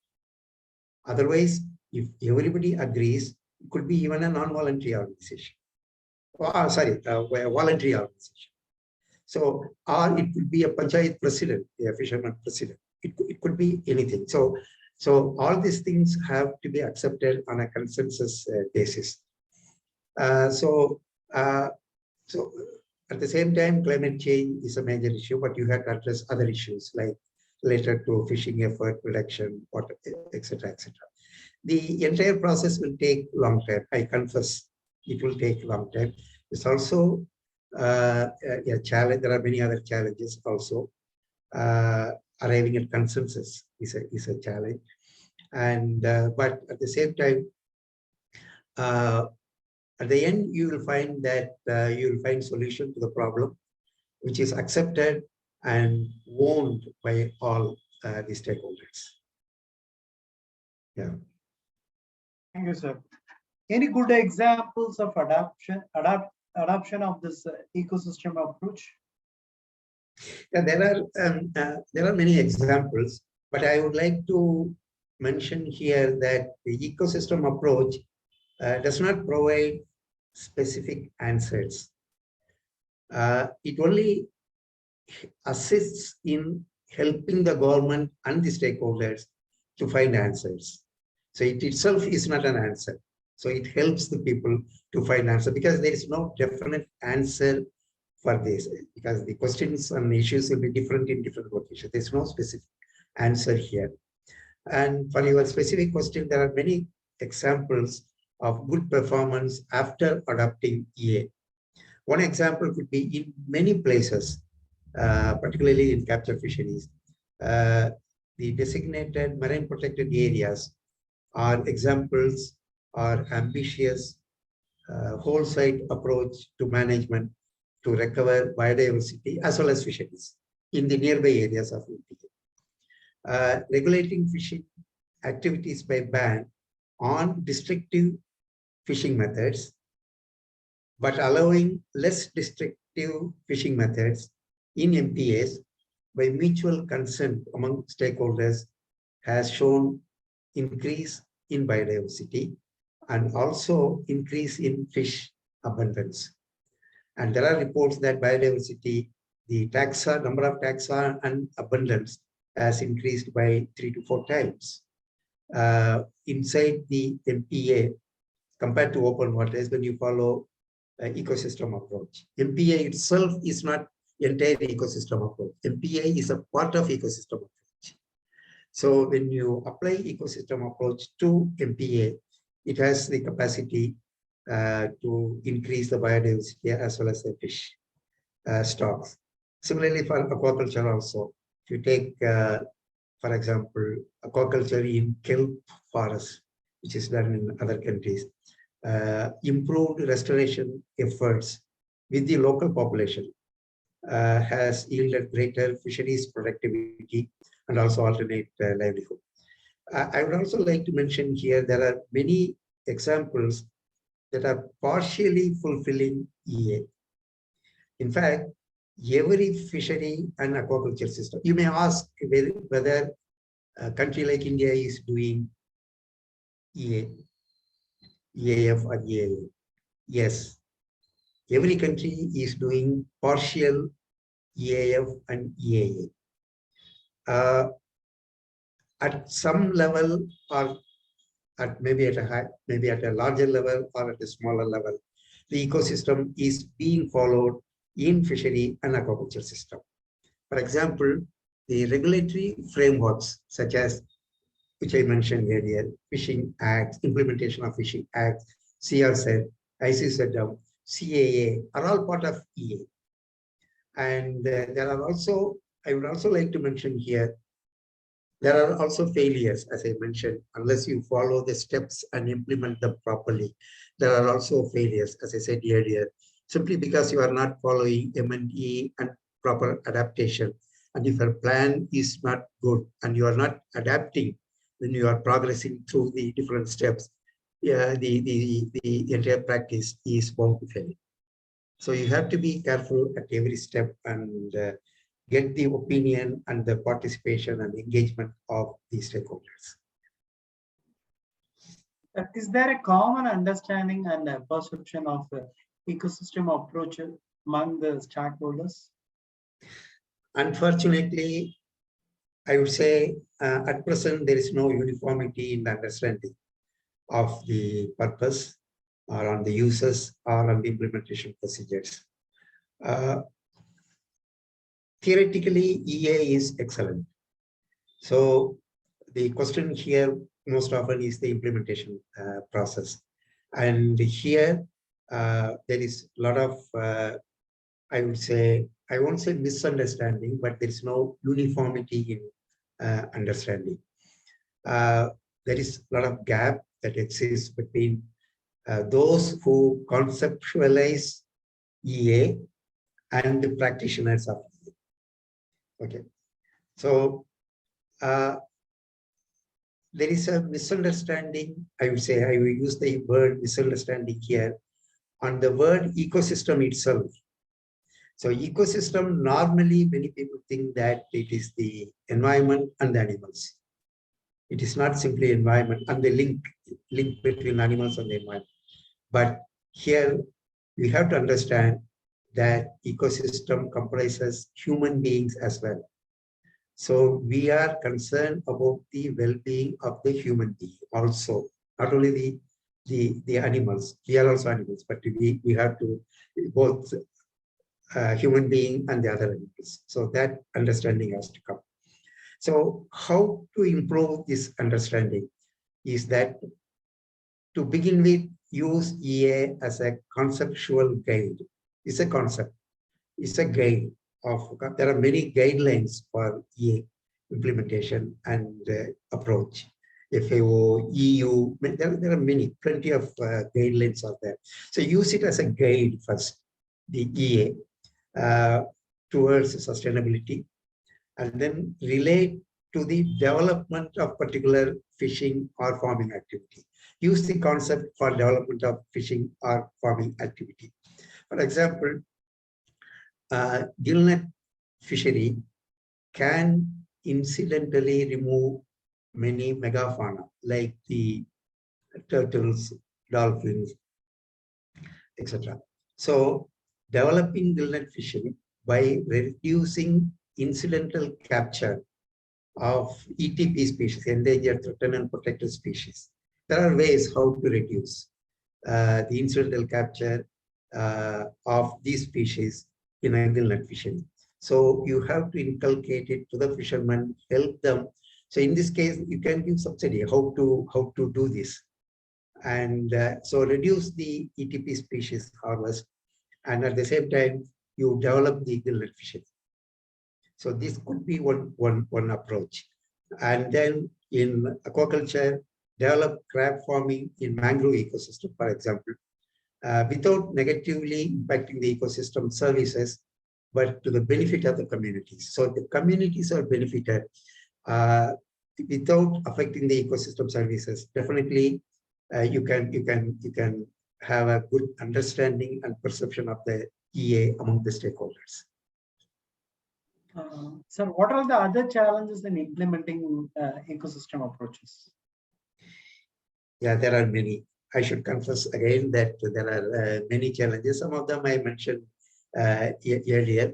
Otherwise, if everybody agrees, it could be even a non-voluntary organization. A voluntary organization. So, or it could be a panchayat president, a fisherman president. It could be anything. So all these things have to be accepted on a consensus basis. So at the same time, climate change is a major issue, but you have to address other issues like related to fishing effort reduction, water, etc., etc. The entire process will take long time. I confess, it will take a long time. It's also a challenge. There are many other challenges also. Arriving at consensus is a challenge, and but at the same time, at the end, you will find that you will find solution to the problem, which is accepted and owned by all the stakeholders. Yeah. Thank you, sir. Any good examples of adoption of this ecosystem approach? Yeah, there are many examples, but I would like to mention here that the ecosystem approach does not provide specific answers. It only assists in helping the government and the stakeholders to find answers. So it itself is not an answer. So it helps the people to find answer, because there is no definite answer for this, because the questions and issues will be different in different locations. There's no specific answer here. And for your specific question, there are many examples of good performance after adopting EA. One example could be in many places, particularly in capture fisheries, the designated marine protected areas are examples or ambitious whole site approach to management to recover biodiversity as well as fisheries in the nearby areas of India. Regulating fishing activities by ban on restrictive fishing methods, but allowing less restrictive fishing methods in MPAs by mutual consent among stakeholders has shown increase in biodiversity and also increase in fish abundance. And there are reports that biodiversity, the taxa, number of taxa and abundance has increased by 3 to 4 times. Inside the MPA, compared to open waters, when you follow ecosystem approach. MPA itself is not entire ecosystem approach. MPA is a part of ecosystem approach. So when you apply ecosystem approach to MPA, it has the capacity to increase the biodiversity as well as the fish stocks. Similarly for aquaculture also, if you take, for example, aquaculture in kelp forests, which is done in other countries, improved restoration efforts with the local population has yielded greater fisheries productivity and also alternate livelihood. I would also like to mention here, there are many examples that are partially fulfilling EA. In fact, every fishery and aquaculture system, you may ask whether a country like India is doing EA, EAF or EAA. Yes, every country is doing partial EAF and EAA. At some level or at maybe at a high, maybe at a larger level or at a smaller level, the ecosystem is being followed in fishery and aquaculture system. For example, the regulatory frameworks such as, which I mentioned earlier, Fishing Act, implementation of Fishing Act, CRZ, ICAR, CAA are all part of EA. And there are also, I would also like to mention here, there are also failures, as I mentioned, unless you follow the steps and implement them properly. There are also failures, as I said earlier, simply because you are not following M&E and proper adaptation. And if your plan is not good and you are not adapting, when you are progressing through the different steps, the entire practice is bound to fail. So you have to be careful at every step and get the opinion and the participation and engagement of the stakeholders. Is there a common understanding and a perception of ecosystem approach among the stakeholders? Unfortunately, I would say at present there is no uniformity in the understanding of the purpose or on the uses or on the implementation procedures. Theoretically, EA is excellent. So the question here most often is the implementation process. And here there is a lot of, I would say, I won't say misunderstanding, but there is no uniformity in understanding. There is a lot of gap that exists between those who conceptualize EA and the practitioners of EA. Okay, so there is a misunderstanding. I would say I will use the word misunderstanding here on the word ecosystem itself. So ecosystem, normally many people think that it is the environment and the animals. It is not simply environment and the link between animals and the environment. But here we have to understand that ecosystem comprises human beings as well. So we are concerned about the well-being of the human being also, not only the animals. We are also animals, but we have to both human being and the other animals. So that understanding has to come. So how to improve this understanding is that to begin with, use EA as a conceptual guide. It's a concept. It's a guide of, there are many guidelines for EA implementation and approach. FAO, EU, there are many, plenty of guidelines out there. So use it as a guide first, the EA, towards sustainability, and then relate to the development of particular fishing or farming activity. Use the concept for development of fishing or farming activity. For example, gillnet fishery can incidentally remove many megafauna like the turtles, dolphins, etc. So developing gillnet fishing by reducing incidental capture of ETP species, endangered, threatened, and protected species. There are ways how to reduce the incidental capture of these species in a gillnet fishing. So you have to inculcate it to the fishermen, help them. So in this case, you can give subsidy how to do this, and so reduce the ETP species harvest, and at the same time you develop the gillnet fishing. So this could be one approach. And then in aquaculture, develop crab farming in mangrove ecosystem, for example, without negatively impacting the ecosystem services, but to the benefit of the communities. So the communities are benefited without affecting the ecosystem services. Definitely, you can have a good understanding and perception of the EA among the stakeholders. Sir, what are the other challenges in implementing ecosystem approaches? Yeah, there are many. I should confess again that there are many challenges. Some of them I mentioned earlier.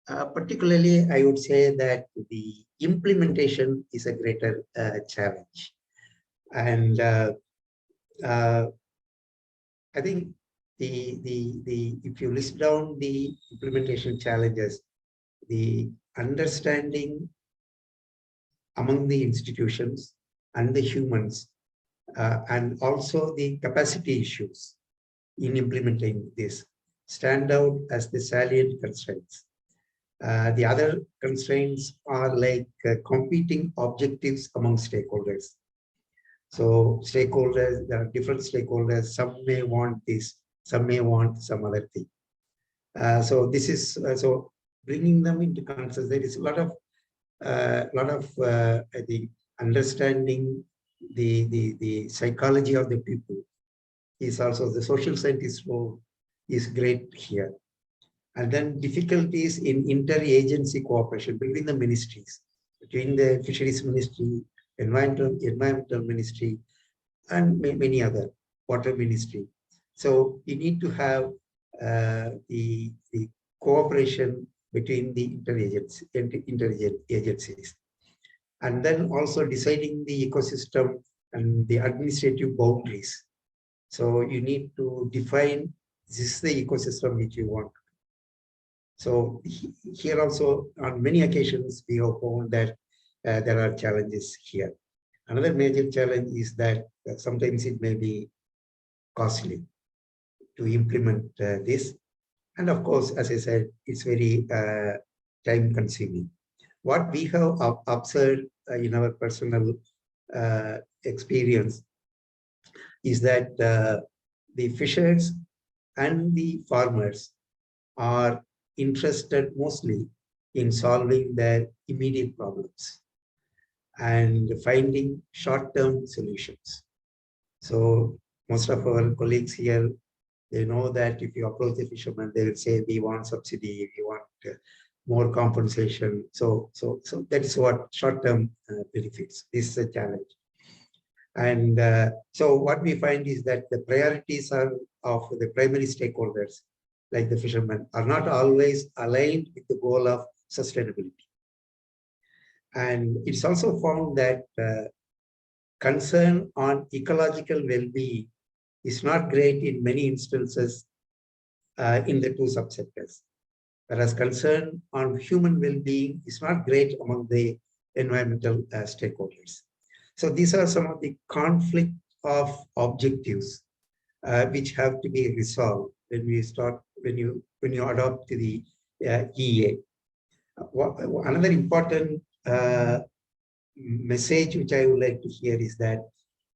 Particularly, I would say that the implementation is a greater challenge. And I think if you list down the implementation challenges, the understanding among the institutions and the humans, and also the capacity issues in implementing this stand out as the salient constraints. The other constraints are like competing objectives among stakeholders. So stakeholders, there are different stakeholders. Some may want this, some may want some other thing. So this is so bringing them into consensus. There is a lot of I think understanding the psychology of the people is also the social scientist role is great here. And then difficulties in interagency cooperation between the ministries, between the Fisheries Ministry, Environmental Ministry, and many other, Water Ministry. So you need to have the cooperation between the interagencies. And then also deciding the ecosystem and the administrative boundaries. So you need to define, this is the ecosystem which you want. So here also, on many occasions, we have found that there are challenges here. Another major challenge is that sometimes it may be costly to implement this. And of course, as I said, it's very time consuming. What we have observed in our personal experience is that the fishers and the farmers are interested mostly in solving their immediate problems and finding short-term solutions. So most of our colleagues here, they know that if you approach the fishermen, they will say, we want subsidy, we want more compensation. So that is what short-term benefits. This is a challenge. And so what we find is that the priorities of the primary stakeholders, like the fishermen, are not always aligned with the goal of sustainability. And it's also found that concern on ecological well-being is not great in many instances in the two subsectors, whereas concern on human well-being is not great among the environmental stakeholders. So these are some of the conflict of objectives which have to be resolved when we start, when you adopt the EA. Another important message which I would like to hear is that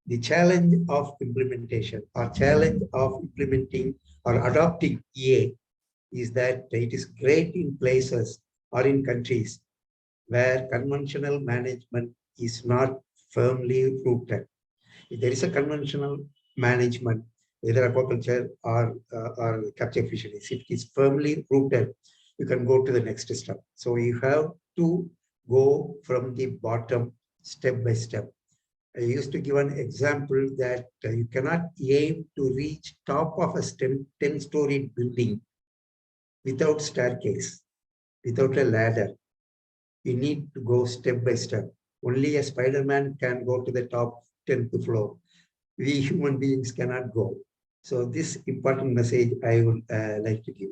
the challenge of implementation or challenge of implementing or adopting EA is that it is great in places or in countries where conventional management is not firmly rooted. If there is a conventional management, either aquaculture or capture fisheries, if it is firmly rooted, you can go to the next step. So you have to go from the bottom step by step. I used to give an example that you cannot aim to reach top of a 10-story building without staircase, without a ladder. You need to go step by step. Only a Spider-Man can go to the top 10th floor. We human beings cannot go. So this important message I would like to give.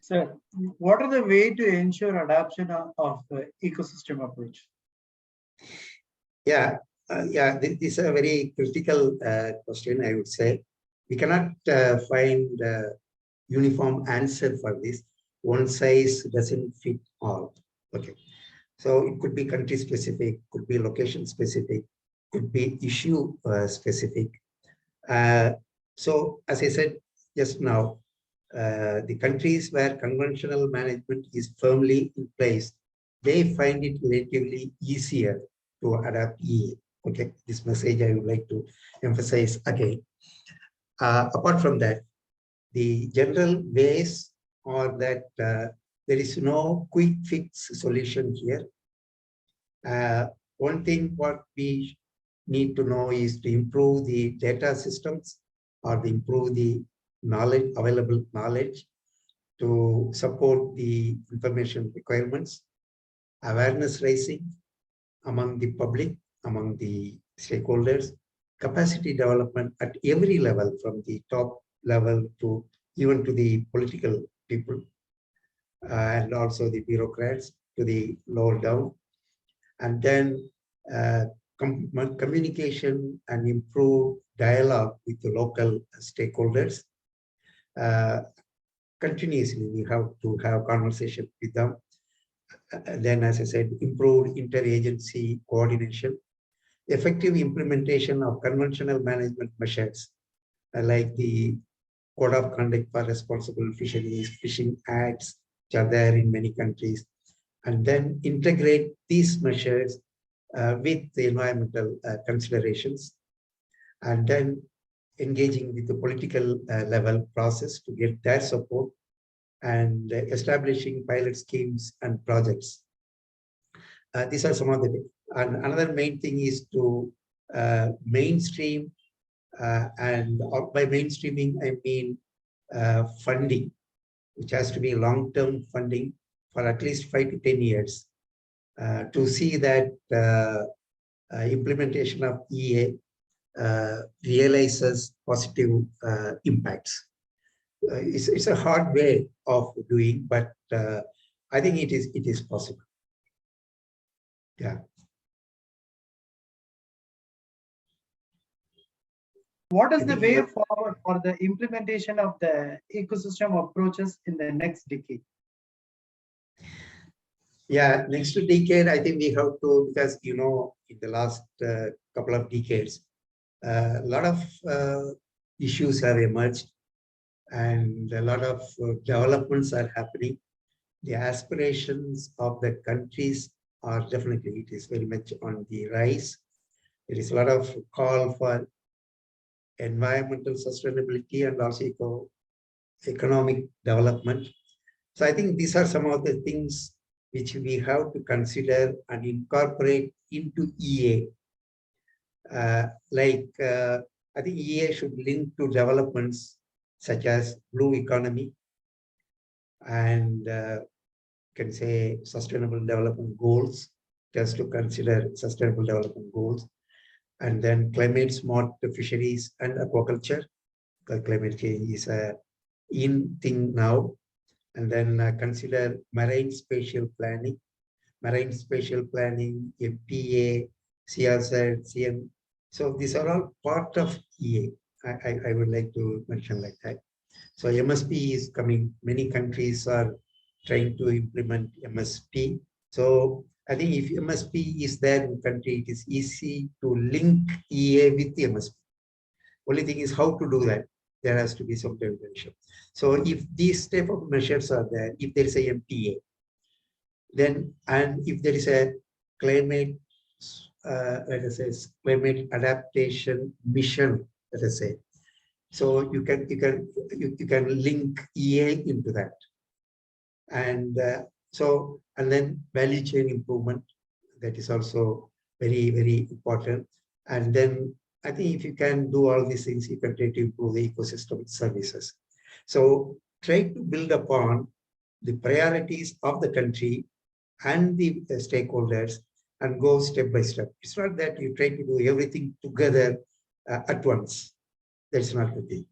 Sir, what are the ways to ensure adoption of the ecosystem approach? Yeah, this is a very critical question, I would say. We cannot find a uniform answer for this. One size doesn't fit all. Okay. So it could be country specific, could be location specific, could be issue specific. So as I said just now, the countries where conventional management is firmly in place, they find it relatively easier to adapt EA. Okay, this message I would like to emphasize again. Apart from that, the general ways are that there is no quick fix solution here. One thing what we need to know is to improve the data systems or to improve the knowledge, available knowledge to support the information requirements, awareness raising among the public among the stakeholders, capacity development at every level, from the top level to even to the political people, and also the bureaucrats to the lower down. And then communication and improve dialogue with the local stakeholders. Continuously, we have to have conversation with them. Then, as I said, improved interagency coordination, effective implementation of conventional management measures like the Code of Conduct for Responsible Fisheries, Fishing Acts, which are there in many countries, and then integrate these measures with the environmental considerations, and then engaging with the political level process to get their support, and establishing pilot schemes and projects. These are some of the, and another main thing is to mainstream, and by mainstreaming, I mean funding, which has to be long-term funding for at least 5 to 10 years to see that implementation of EA realizes positive impacts. It's a hard way of doing, but I think it is possible. Yeah. What is the way forward for the implementation of the ecosystem approaches in the next decade? Yeah, next decade, I think we have to, because, you know, in the last couple of decades, a lot of issues have emerged and a lot of developments are happening. The aspirations of the countries are definitely, it is very much on the rise. There is a lot of call for environmental sustainability and also economic development. So I think these are some of the things which we have to consider and incorporate into EA. I think EA should link to developments such as blue economy and can say sustainable development goals, just to consider sustainable development goals, and then climate smart fisheries and aquaculture. Climate change is a in thing now. And then consider marine spatial planning, MPA, CRZ, CM. So these are all part of EA. I would like to mention like that. So MSP is coming. Many countries are trying to implement MSP. So I think if MSP is there in the country, it is easy to link EA with the MSP. Only thing is how to do that. There has to be some intervention. So if these type of measures are there, if there is a MPA, then, and if there is a climate, let us say, climate adaptation mission, let us say, so you can link EA into that, and and then value chain improvement, that is also very, very important. And then I think if you can do all these things, you can try to improve the ecosystem services. So try to build upon the priorities of the country and the stakeholders and go step by step. It's not that you try to do everything together at once. That's not the thing.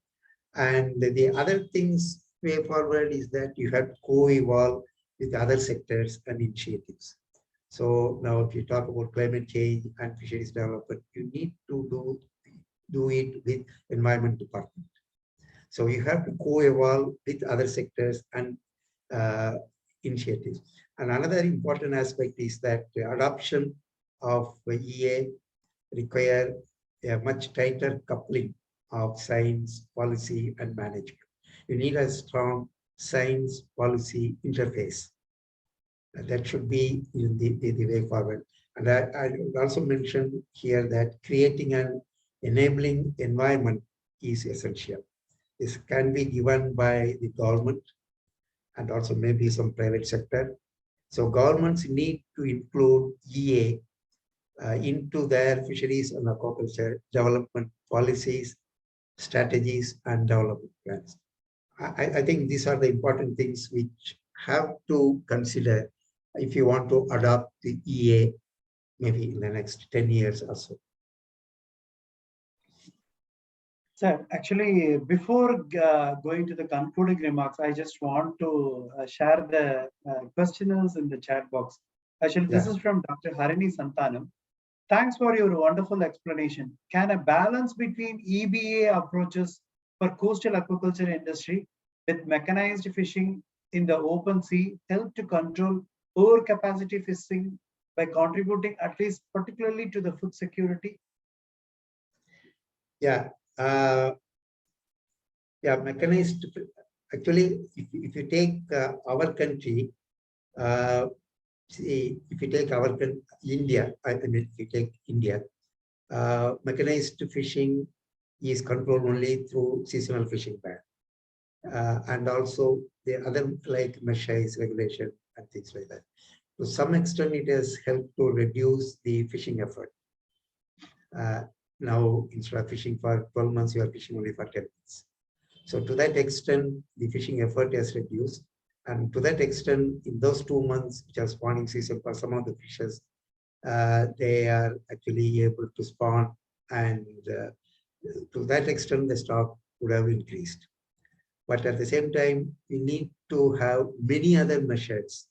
And the other things way forward is that you have to co-evolve with other sectors and initiatives. So now if you talk about climate change and fisheries development, you need to do it with environment department. So you have to co-evolve with other sectors and initiatives. And another important aspect is that the adoption of EA require a much tighter coupling of science, policy, and management. You need a strong science policy interface. That should be in the way forward. And I would also mention here that creating an enabling environment is essential. This can be given by the government and also maybe some private sector. So governments need to include EA into their fisheries and aquaculture development policies, strategies, and development plans. I think these are the important things which have to consider if you want to adopt the EA maybe in the next 10 years or so. Sir, actually, before going to the concluding remarks, I just want to share the questionnaires in the chat box. Actually, this is from Dr. Harini Santanam. Thanks for your wonderful explanation. Can a balance between EBA approaches for coastal aquaculture industry with mechanized fishing in the open sea help to control overcapacity fishing by contributing at least particularly to the food security? Yeah, mechanized. Actually, if you take our country, see, if you take our India, I mean, if you take India, mechanized fishing is controlled only through seasonal fishing ban, and also the other like meshes regulation and things like that. To some extent, it has helped to reduce the fishing effort. Now, instead of fishing for 12 months, you are fishing only for 10 months. So to that extent, the fishing effort has reduced. And to that extent, in those 2 months, which are spawning season for some of the fishes, they are actually able to spawn. And to that extent, the stock would have increased. But at the same time, we need to have many other measures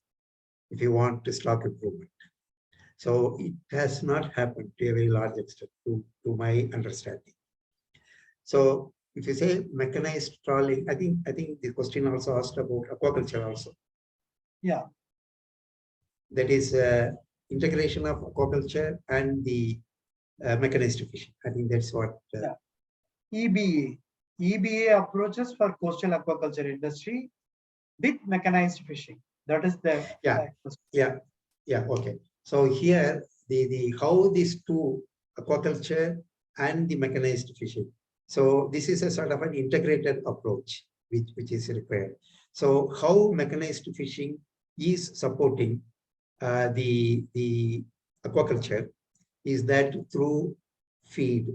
if you want to stock improvement. So it has not happened to a very large extent, to my understanding. So if you say mechanized trawling, I think the question also asked about aquaculture also. Yeah. That is integration of aquaculture and the mechanized fishing. I think that's what. EBA approaches for coastal aquaculture industry with mechanized fishing. That is the okay. So here the how these two, aquaculture and the mechanized fishing. So this is a sort of an integrated approach which is required. So how mechanized fishing is supporting the aquaculture is that through feed.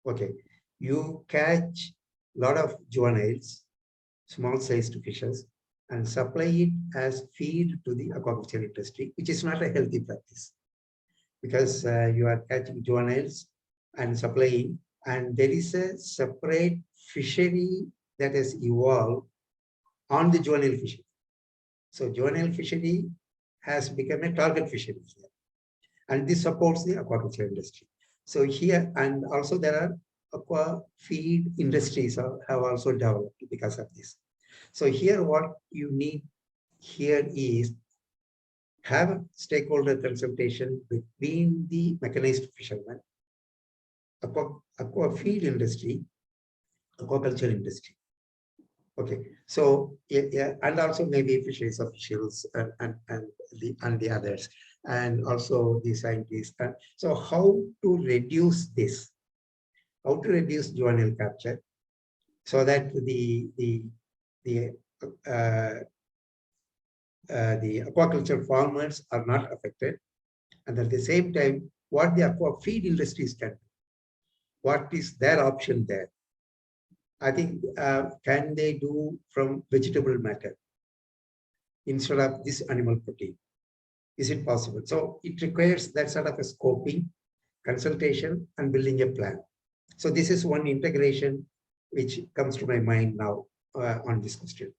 Okay, you catch a lot of juveniles, small sized fishes, and supply it as feed to the aquaculture industry, which is not a healthy practice, because you are catching juveniles and supplying, and there is a separate fishery that has evolved on the juvenile fishery. So juvenile fishery has become a target fishery here, and this supports the aquaculture industry. So here, and also there are aqua feed industries have also developed because of this. So here what you need here is have stakeholder consultation between the mechanized fishermen, aqua feed industry, aquaculture industry. Okay, so yeah, and also maybe fisheries officials and the others, and also the scientists. So how to reduce this? How to reduce juvenile capture so that the aquaculture farmers are not affected, and at the same time, what the aqua feed industries can do. What is their option there? I think, can they do from vegetable matter instead of this animal protein? Is it possible? So it requires that sort of a scoping, consultation, and building a plan. So this is one integration which comes to my mind now on this question.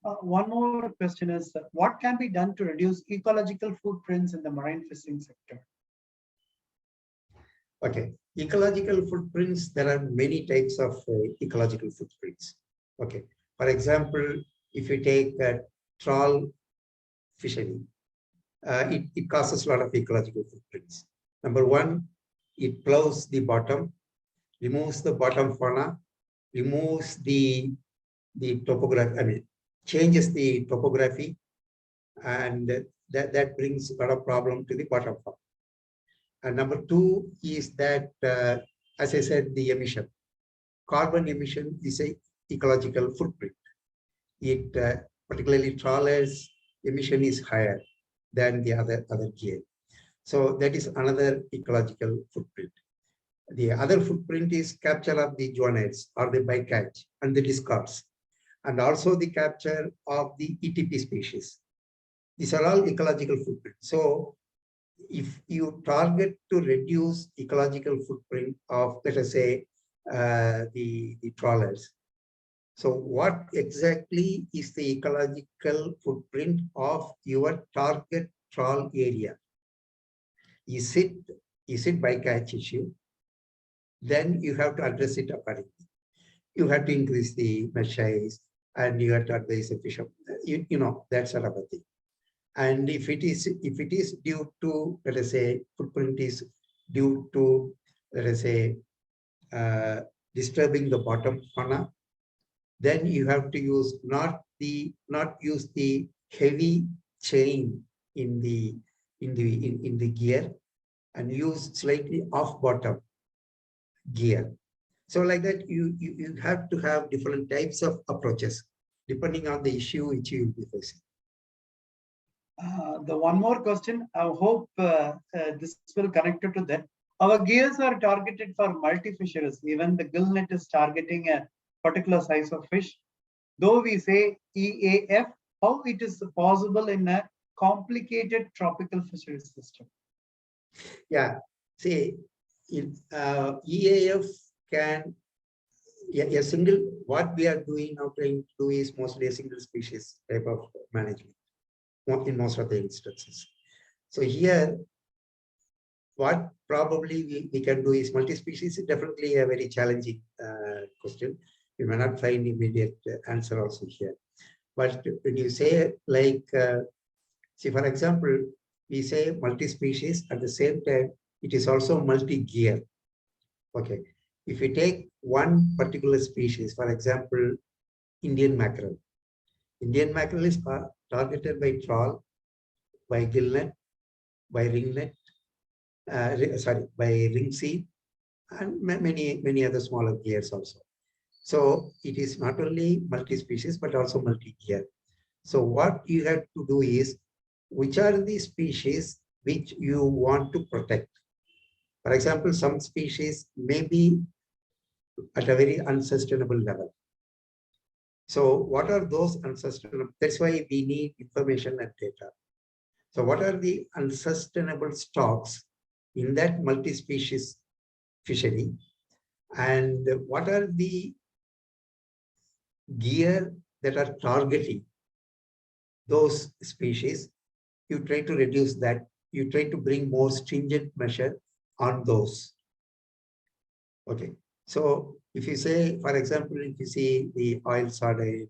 One more question is, what can be done to reduce ecological footprints in the marine fishing sector? Okay, ecological footprints, there are many types of ecological footprints. Okay, for example, if you take a trawl fishery, it causes a lot of ecological footprints. Number one, it plows the bottom, removes the bottom fauna, removes the topography, I mean, changes the topography, and that brings a lot of problem to the bottom fauna. And number two is that, as I said, the emission. Carbon emission is a ecological footprint. It, particularly trawlers, emission is higher than the other gear. So that is another ecological footprint. The other footprint is capture of the juveniles or the bycatch and the discards, and also the capture of the ETP species. These are all ecological footprints. So if you target to reduce ecological footprint of, let us say, the trawlers. So what exactly is the ecological footprint of your target trawl area? Is it bycatch issue? Then you have to address it accordingly. You have to increase the mesh size and you have to advise the fisher, you know, that sort of a thing. And if it is due to, let us say, footprint is due to, let us say, disturbing the bottom fauna, then you have to use not use the heavy chain in the gear, and use slightly off bottom gear. So like that, you have to have different types of approaches depending on the issue which you will be facing. The one more question, I hope this will connect to that. Our gears are targeted for multi-fisheries. Even the gill net is targeting a particular size of fish. Though we say EAF, how it is possible in a complicated tropical fisheries system? Yeah, see, EAF can, a single, what we are doing now trying to do is mostly a single species type of management in most of the instances. So here, what probably we can do is multi-species is definitely a very challenging question. You may not find immediate answer also here. But when you say like, see, for example, we say multi-species, at the same time, it is also multi-gear. Okay. If you take one particular species, for example, Indian mackerel. Indian mackerel is targeted by trawl, by gill net, by ring net, by ring seed, and many other smaller gears also. So it is not only multi-species, but also multi-gear. So what you have to do is, which are the species which you want to protect? For example, some species may be at a very unsustainable level. So what are those unsustainable? That's why we need information and data. So what are the unsustainable stocks in that multi-species fishery? And what are the gear that are targeting those species? You try to reduce that. You try to bring more stringent measure on those. Okay. So if you say, for example, if you see the oil sardine,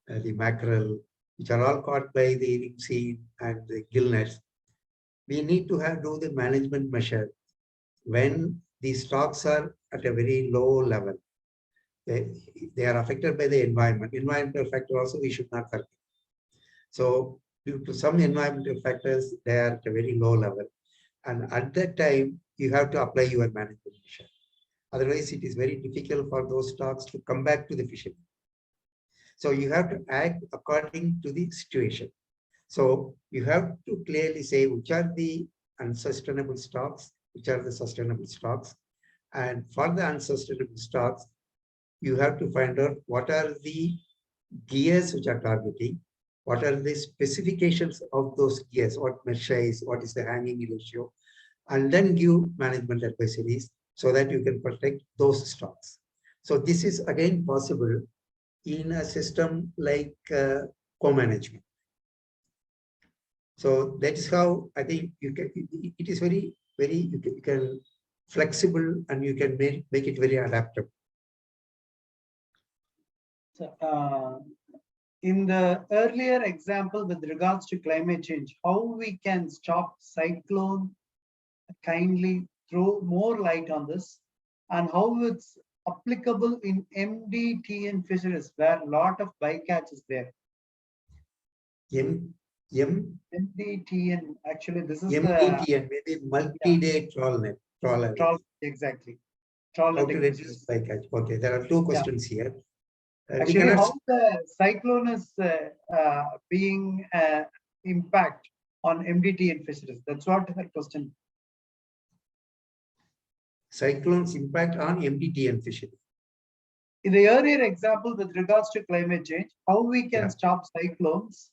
the mackerel, which are all caught by the ring seed and the gill nets, we need to do the management measure when the stocks are at a very low level. They are affected by the environment. Environmental factor also we should not forget. So due to some environmental factors, they are at a very low level. And at that time, you have to apply your management measure. Otherwise, it is very difficult for those stocks to come back to the fishery. So you have to act according to the situation. So you have to clearly say which are the unsustainable stocks, which are the sustainable stocks. And for the unsustainable stocks, you have to find out what are the gears which are targeting, what are the specifications of those gears, what mesh size, what is the hanging ratio, and then give management advisories so that you can protect those stocks. So this is again possible in a system like co-management. So that is how I think you can, it is very, you can flexible and you can make it very adaptable. So, in the earlier example with regards to climate change, how we can stop cyclone, kindly throw more light on this, and how it's applicable in MDTN fisheries where a lot of bycatch is there. MDTN, actually this is MDTN, maybe multi-day trawler. Exactly. Trawl How to reduce bycatch. Okay, there are two questions here. Actually, how the cyclone is being impact on MDTN fisheries? That's what the question. Cyclones impact on MDTN fishery. In the earlier example with regards to climate change, how we can stop cyclones?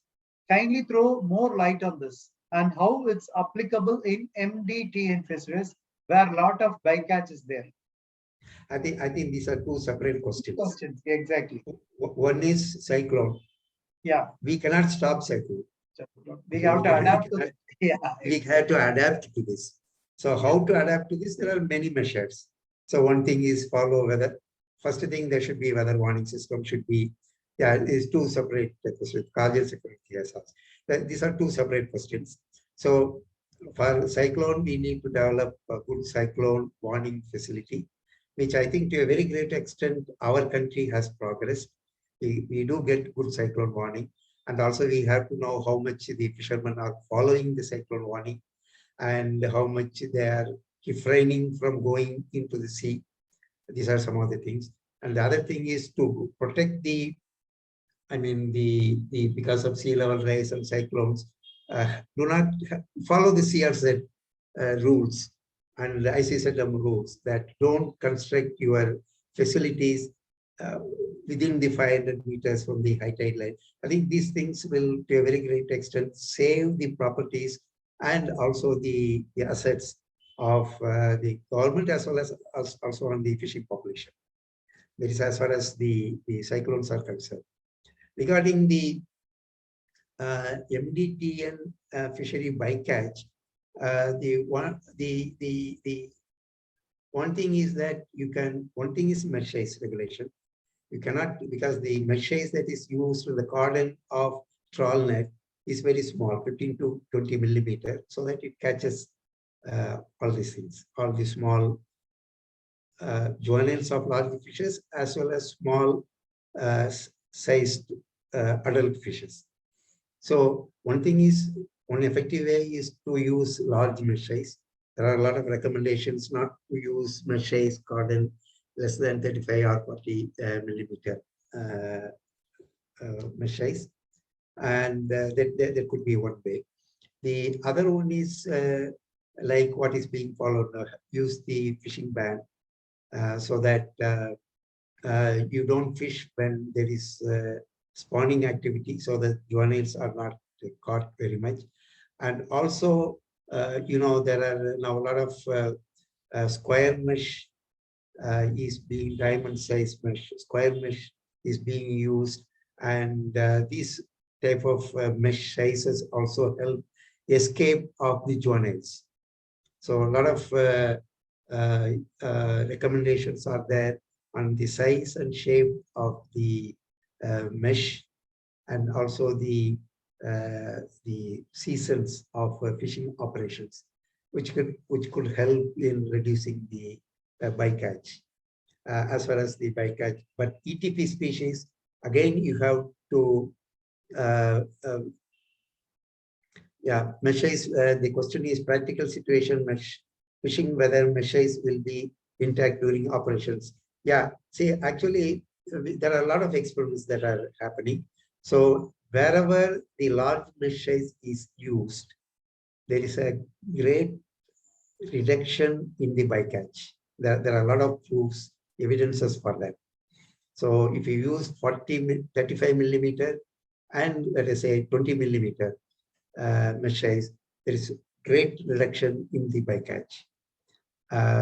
Kindly throw more light on this. and how it's applicable in MDTN fisheries where a lot of bycatch is there? I think these are two separate questions. Questions, exactly. One is cyclone. Yeah. We cannot stop cyclone. We have to adapt to it. Yeah. We have to adapt to this. So how to adapt to this? There are many measures. So one thing is follow weather. First thing, there should be weather warning system should be, yeah, is two separate questions. Cardiac security has asked. These are two separate questions. So for cyclone, we need to develop a good cyclone warning facility, which I think to a very great extent, our country has progressed. We do get good cyclone warning. And also we have to know how much the fishermen are following the cyclone warning and how much they are refraining from going into the sea. These are some of the things. And the other thing is to protect the, because of sea level rise and cyclones, do not follow the CRZ rules and the ICCM rules that don't construct your facilities within the 500 meters from the high tide line. I think these things will, to a very great extent, save the properties and also the assets of the government as well as also on the fishing population. That is as far as the cyclones are concerned. Regarding the MDTN fishery bycatch, the one thing is that one thing is mesh size regulation. You cannot, because the mesh size that is used in the cordon of trawl net is very small, 15 to 20 millimeter, so that it catches all these things, all the small juveniles of large fishes as well as small sized adult fishes. So one thing is, one effective way is to use large mesh size. There are a lot of recommendations not to use mesh size cordon less than 35 or 40 millimeter mesh size, and that could be one way. The other one is like what is being followed now, use the fishing ban so that you don't fish when there is spawning activity, so that juveniles are not caught very much. And also, there are now a lot of square mesh is being, diamond size mesh, square mesh is being used, and these type of mesh sizes also help escape of the juveniles. So a lot of recommendations are there on the size and shape of the mesh, and also the seasons of fishing operations, which could help in reducing the bycatch as far as the bycatch. But ETP species, again, you have to mesh size. The question is practical situation mesh fishing, whether mesh size will be intact during operations. Yeah, see, actually, there are a lot of experiments that are happening. So wherever the large mesh size is used, there is a great reduction in the bycatch. There are a lot of proofs, evidences for that. So if you use 35 millimeter and let us say 20 millimeter mesh size, there is great reduction in the bycatch.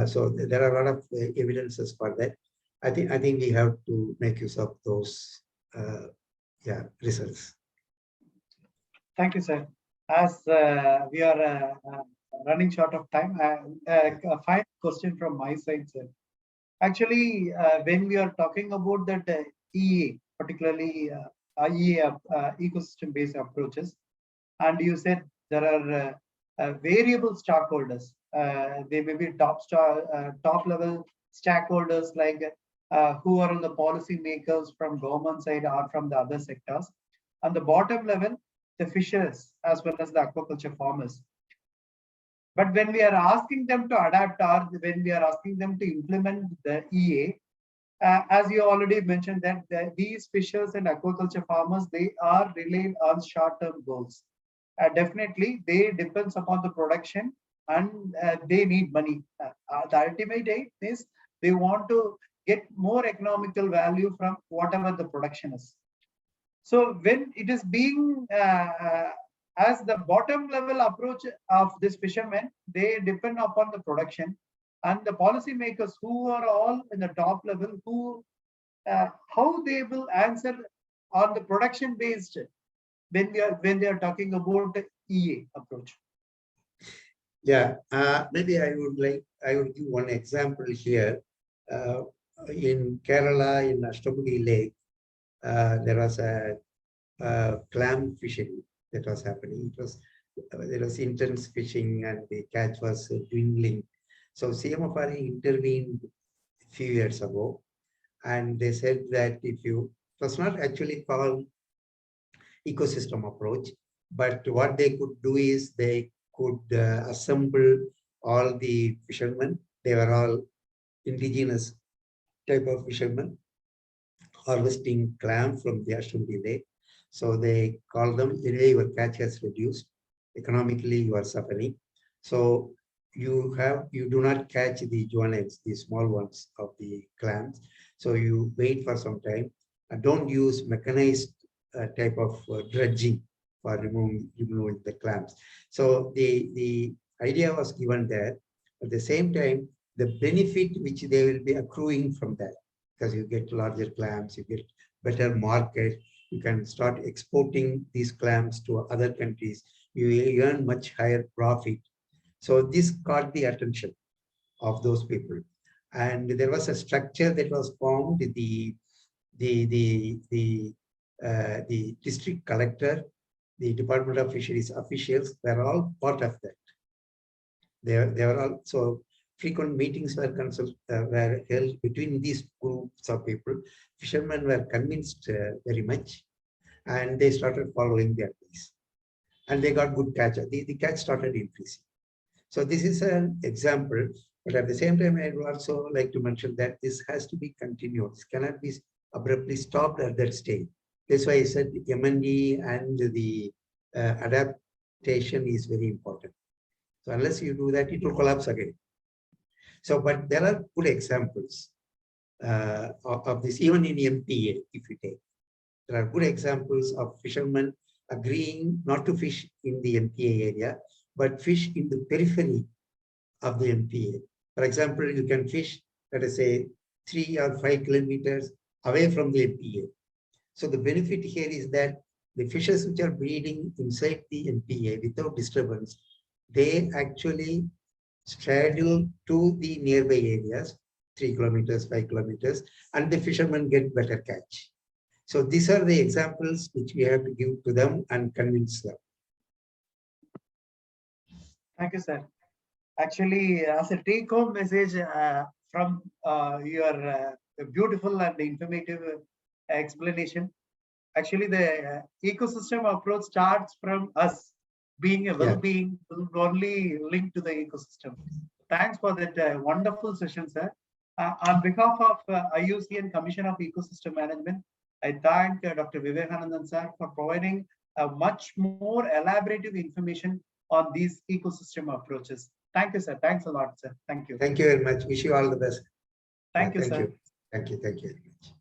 So there are a lot of evidences for that. I think we have to make use of those results. Thank you, sir. As we are running short of time, a final question from my side, sir. Actually, when we are talking about that EA, particularly EAF, ecosystem-based approaches, and you said there are variable stakeholders. They may be top level stakeholders like who are on the policy makers from government side or from the other sectors. On the bottom level, the fishers as well as the aquaculture farmers. But when we are asking them to adapt, or when we are asking them to implement the EA, as you already mentioned that these fishers and aquaculture farmers, they are relied on short-term goals. Definitely, they depends upon the production and they need money. The ultimate aim is they want to get more economical value from whatever the production is. So when it is being as the bottom level approach of this fishermen, they depend upon the production, and the policymakers who are all in the top level, who how they will answer on the production based when they are talking about the EA approach. Yeah, maybe I would give one example here. In Kerala, in Ashtabudi Lake, there was a clam fishing that was happening. There was intense fishing and the catch was dwindling. So CMFR intervened a few years ago, and they said that it was not actually called ecosystem approach, but what they could do is they could assemble all the fishermen. They were all indigenous type of fishermen harvesting clam from the Ashtabudi Lake. So they call them, anyway, your catch has reduced. Economically, you are suffering. So you do not catch the juveniles, the small ones of the clams. So you wait for some time and don't use mechanized type of dredging for removing the clams. So the idea was given there. At the same time, the benefit which they will be accruing from that, because you get larger clams, you get better market, you can start exporting these clams to other countries, you earn much higher profit. So this caught the attention of those people. And there was a structure that was formed, the district collector, the Department of Fisheries officials were all part of that. They were all, so frequent meetings were held between these groups of people. Fishermen were convinced very much, and they started following their advice. And they got good catch. The catch started increasing. So this is an example, but at the same time, I would also like to mention that this has to be continued. This cannot be abruptly stopped at that stage. That's why I said the M&E and the adaptation is very important. So unless you do that, it will collapse again. So, but there are good examples of this, even in MPA, if you take. There are good examples of fishermen agreeing not to fish in the MPA area, but fish in the periphery of the MPA. For example, you can fish, let us say, 3 or 5 kilometers away from the MPA. So the benefit here is that the fishes which are breeding inside the MPA without disturbance, they actually straddle to the nearby areas, 3 kilometers, 5 kilometers, and the fishermen get better catch. So these are the examples which we have to give to them and convince them. Thank you, sir. Actually, as a take-home message from your beautiful and informative explanation, actually the ecosystem approach starts from us being a well-being, only linked to the ecosystem. Thanks for that wonderful session, sir. On behalf of IUCN Commission of Ecosystem Management, I thank Dr. Vivekanandan sir for providing much more elaborative information on these ecosystem approaches. Thank you, sir. Thanks a lot, sir. Thank you. Thank you very much. Wish you all the best. Thank you, sir. Thank you very much.